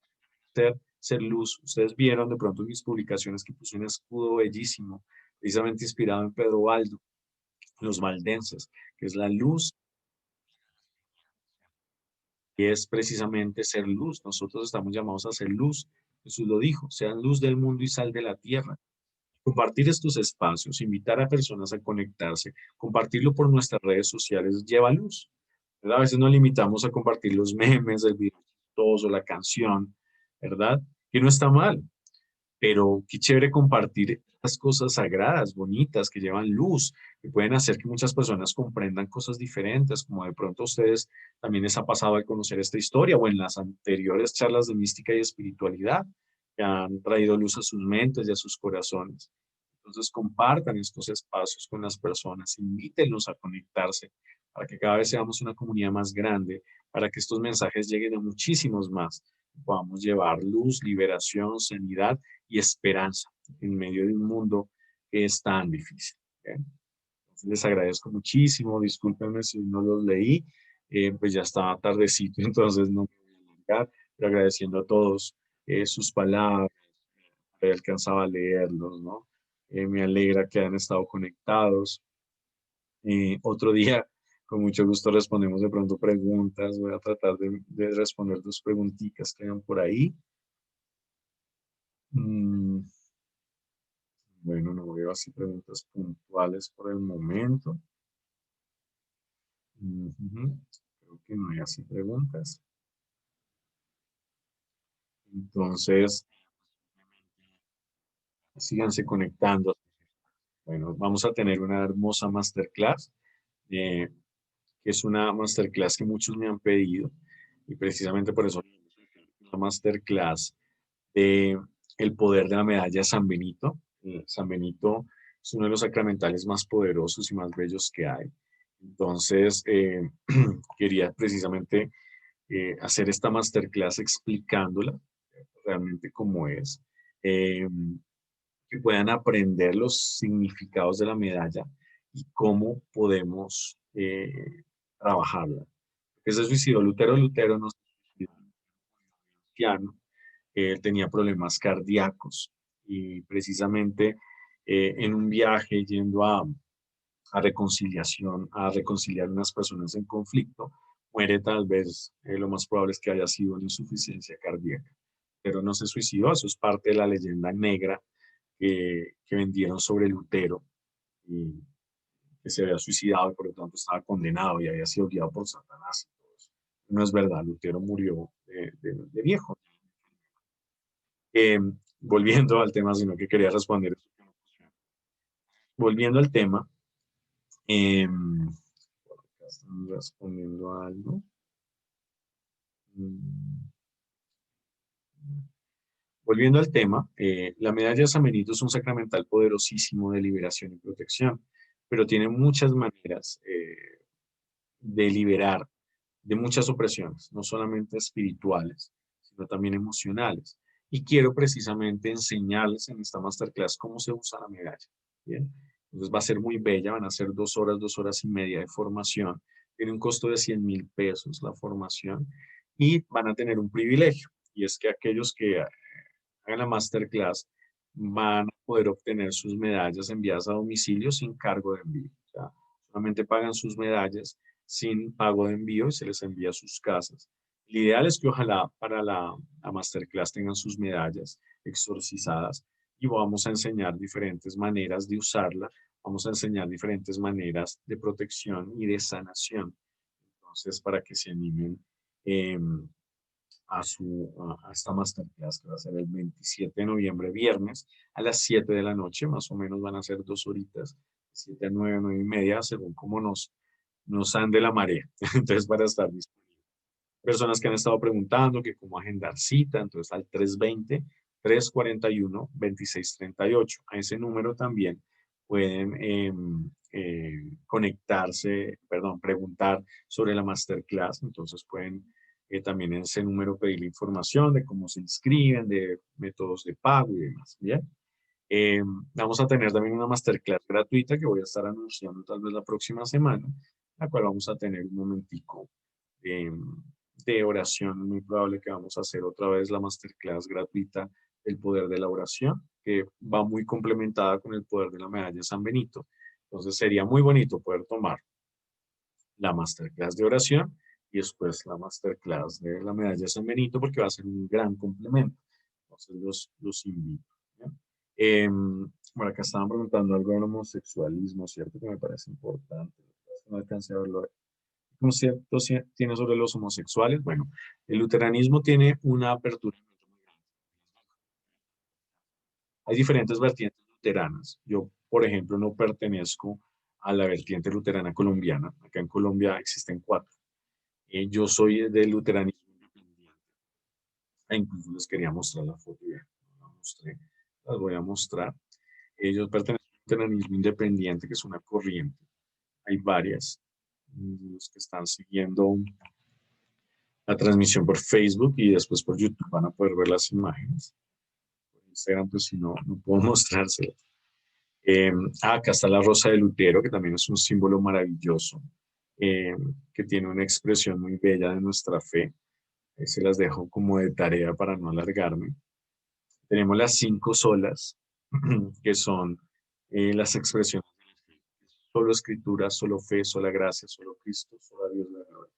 ser luz. Ustedes vieron de pronto en mis publicaciones que puse un escudo bellísimo, precisamente inspirado en Pedro Baldo, los valdenses, que es la luz y es precisamente ser luz. Nosotros estamos llamados a ser luz. Jesús lo dijo, sean luz del mundo y sal de la tierra. Compartir estos espacios, invitar a personas a conectarse, compartirlo por nuestras redes sociales lleva luz, ¿verdad? A veces nos limitamos a compartir los memes, el video chistoso, la canción, ¿verdad? Que no está mal, pero qué chévere compartir las cosas sagradas, bonitas, que llevan luz, que pueden hacer que muchas personas comprendan cosas diferentes, como de pronto a ustedes también les ha pasado al conocer esta historia o en las anteriores charlas de mística y espiritualidad, que han traído luz a sus mentes y a sus corazones. Entonces compartan estos espacios con las personas, invítenlos a conectarse para que cada vez seamos una comunidad más grande, para que estos mensajes lleguen a muchísimos más, podamos llevar luz, liberación, sanidad y esperanza en medio de un mundo que es tan difícil. ¿Ok? Entonces, les agradezco muchísimo, discúlpenme si no los leí, pues ya estaba tardecito, entonces no me voy a alargar, pero agradeciendo a todos sus palabras, he alcanzado a leerlos, ¿no? Me alegra que hayan estado conectados. Otro día, con mucho gusto, respondemos de pronto preguntas. Voy a tratar de responder dos preguntitas que hayan por ahí. Mm, bueno, no veo así preguntas puntuales por el momento. Ujú, creo que no hay así preguntas. Entonces, síganse conectando. Bueno, vamos a tener una hermosa masterclass. eh, que es una masterclass que muchos me han pedido y precisamente por eso la masterclass de el poder de la medalla San Benito. San Benito es uno de los sacramentales más poderosos y más bellos que hay. Entonces, quería precisamente hacer esta masterclass explicándola realmente cómo es, eh, que puedan aprender los significados de la medalla y cómo podemos trabajarla. Porque se suicidó Lutero. Lutero no se suicidó, cristiano, él tenía problemas cardíacos y precisamente en un viaje yendo a reconciliación, a reconciliar unas personas en conflicto, muere tal vez, lo más probable es que haya sido una insuficiencia cardíaca, pero no se suicidó, eso es parte de la leyenda negra que vendieron sobre Lutero, y que se había suicidado y por lo tanto estaba condenado y había sido guiado por Satanás. No es verdad, Lutero murió de viejo. Eh, volviendo al tema, sino que quería responder. Volviendo al tema, por acá están respondiendo a algo. Mm, Volviendo al tema, la medalla de San Benito es un sacramental poderosísimo de liberación y protección, pero tiene muchas maneras de liberar de muchas opresiones, no solamente espirituales, sino también emocionales. Y quiero precisamente enseñarles en esta masterclass cómo se usa la medalla. ¿Bien? Entonces va a ser muy bella, van a ser 2 horas y media de formación. Tiene un costo de 100.000 pesos la formación y van a tener un privilegio, y es que aquellos que hagan la masterclass van a poder obtener sus medallas enviadas a domicilio sin cargo de envío. O sea, solamente pagan sus medallas sin pago de envío y se les envía a sus casas. Lo ideal es que ojalá para la masterclass tengan sus medallas exorcizadas y vamos a enseñar diferentes maneras de usarla, vamos a enseñar diferentes maneras de protección y de sanación. Entonces, para que se animen a esta masterclass que va a ser el 27 de noviembre, viernes, a las 7 de la noche, más o menos van a ser 2 horitas, 7 a 9, 9 y media, según cómo nos ande la marea. Entonces, para estar disponible. Personas que han estado preguntando que cómo agendar cita, entonces al 320-341-2638. A ese número también pueden conectarse, perdón, preguntar sobre la masterclass, entonces pueden también en ese número pedir la información de cómo se inscriben, de métodos de pago y demás, ¿bien? Eh, Vamos a tener también una masterclass gratuita que voy a estar anunciando tal vez la próxima semana, la cual vamos a tener un momentico eh, de oración. Muy probable que vamos a hacer otra vez la masterclass gratuita del poder de la oración, que va muy complementada con el poder de la medalla de San Benito. Entonces sería muy bonito poder tomar la masterclass de oración y después la masterclass de la medalla de San Benito, porque va a ser un gran complemento. Entonces los invito. ¿Ya? Bueno, acá estaban preguntando algo del homosexualismo, ¿cierto? Que me parece importante. No alcancé a verlo. ¿Qué concepto tiene sobre los homosexuales? Bueno, el luteranismo tiene una apertura. Hay diferentes vertientes luteranas. Yo, por ejemplo, no pertenezco a la vertiente luterana colombiana. Acá en Colombia existen cuatro. Yo soy del luteranismo independiente. E incluso les quería mostrar la foto. Ya, la mostré, las voy a mostrar. Ellos pertenecen al luteranismo independiente, que es una corriente. Hay varias. Los que están siguiendo la transmisión por Facebook y después por YouTube van a poder ver las imágenes. Por Instagram, pues si no, no puedo mostrárselas. Eh, Acá está la rosa de Lutero, que también es un símbolo maravilloso, eh, que tiene una expresión muy bella de nuestra fe. Se las dejo como de tarea para no alargarme. Tenemos las cinco solas, que son las expresiones de la fe. Solo escritura, solo fe, sola gracia, solo Cristo, solo Dios la gloria.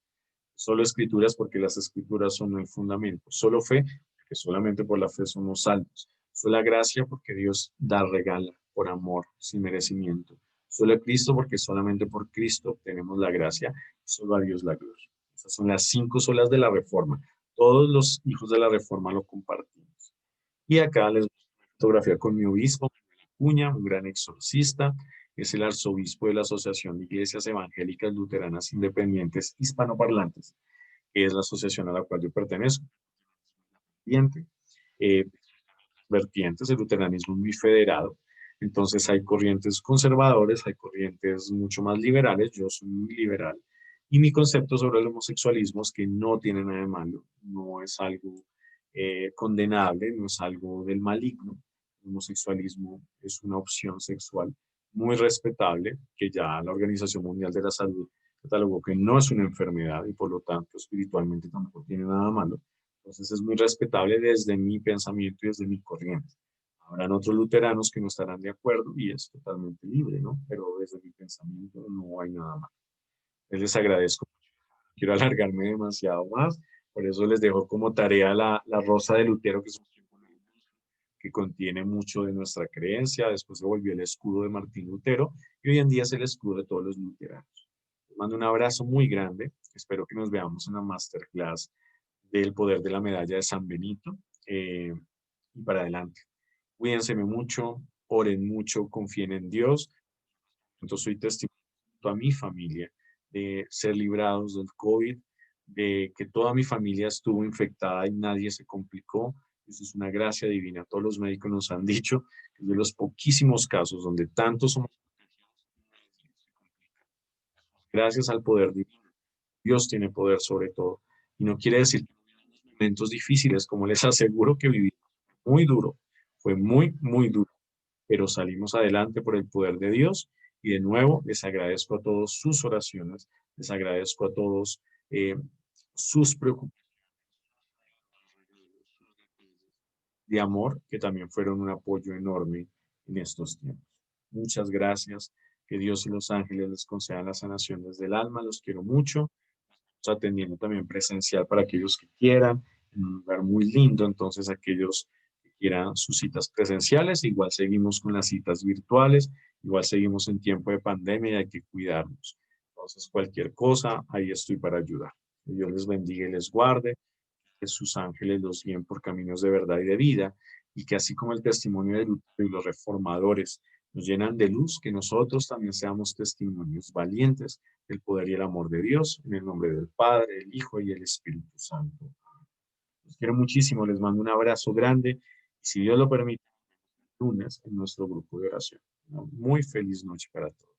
Solo escrituras porque las escrituras son el fundamento. Solo fe, porque solamente por la fe somos salvos. Sola gracia porque Dios da regala por amor, sin merecimiento. Solo Cristo porque solamente por Cristo obtenemos la gracia. Solo a Dios la gloria. Esas son las cinco solas de la Reforma. Todos los hijos de la Reforma lo compartimos. Y acá les voy a fotografía con mi obispo, Cuña, un gran exorcista. Es el arzobispo de la Asociación de Iglesias Evangélicas Luteranas Independientes Hispanoparlantes, que es la asociación a la cual yo pertenezco. Eh, Vertientes, el luteranismo es muy federado, entonces hay corrientes conservadores, hay corrientes mucho más liberales, yo soy muy liberal, y mi concepto sobre el homosexualismo es que no tiene nada de malo, no es algo condenable, no es algo del maligno. El homosexualismo es una opción sexual muy respetable, que ya la Organización Mundial de la Salud catalogó que no es una enfermedad y por lo tanto espiritualmente tampoco tiene nada malo. Entonces es muy respetable desde mi pensamiento y desde mi corriente. Habrán otros luteranos que no estarán de acuerdo y es totalmente libre, ¿no? Pero desde mi pensamiento no hay nada más. Les agradezco. Quiero alargarme demasiado más, por eso les dejo como tarea la rosa de Lutero, que es un símbolo que contiene mucho de nuestra creencia. Después se volvió el escudo de Martín Lutero y hoy en día es el escudo de todos los luteranos. Les mando un abrazo muy grande. Espero que nos veamos en la masterclass del poder de la medalla de San Benito y para adelante. Cuídense mucho, oren mucho, confíen en Dios. Entonces soy testimonio a mi familia de ser librados del COVID, de que toda mi familia estuvo infectada y nadie se complicó. Eso es una gracia divina. Todos los médicos nos han dicho que es de los poquísimos casos donde tantos somos gracias al poder divino. Dios tiene poder sobre todo. Y no quiere decir que momentos difíciles, como les aseguro que viví muy duro, fue muy, muy duro, pero salimos adelante por el poder de Dios y de nuevo les agradezco a todos sus oraciones, les agradezco a todos sus preocupaciones de amor, que también fueron un apoyo enorme en estos tiempos. Muchas gracias, que Dios y los ángeles les concedan la sanación desde el alma, los quiero mucho. Estamos atendiendo también presencial para aquellos que quieran, en un lugar muy lindo, entonces aquellos que quieran sus citas presenciales, igual seguimos con las citas virtuales, igual seguimos en tiempo de pandemia y hay que cuidarnos. Entonces, cualquier cosa, ahí estoy para ayudar. Que Dios les bendiga y les guarde, que sus ángeles los guíen por caminos de verdad y de vida, y que así como el testimonio de Lutero y los reformadores nos llenan de luz, que nosotros también seamos testimonios valientes del poder y el amor de Dios, en el nombre del Padre, el Hijo y el Espíritu Santo. Los quiero muchísimo, les mando un abrazo grande, y si Dios lo permite, lunes en nuestro grupo de oración. Una muy feliz noche para todos.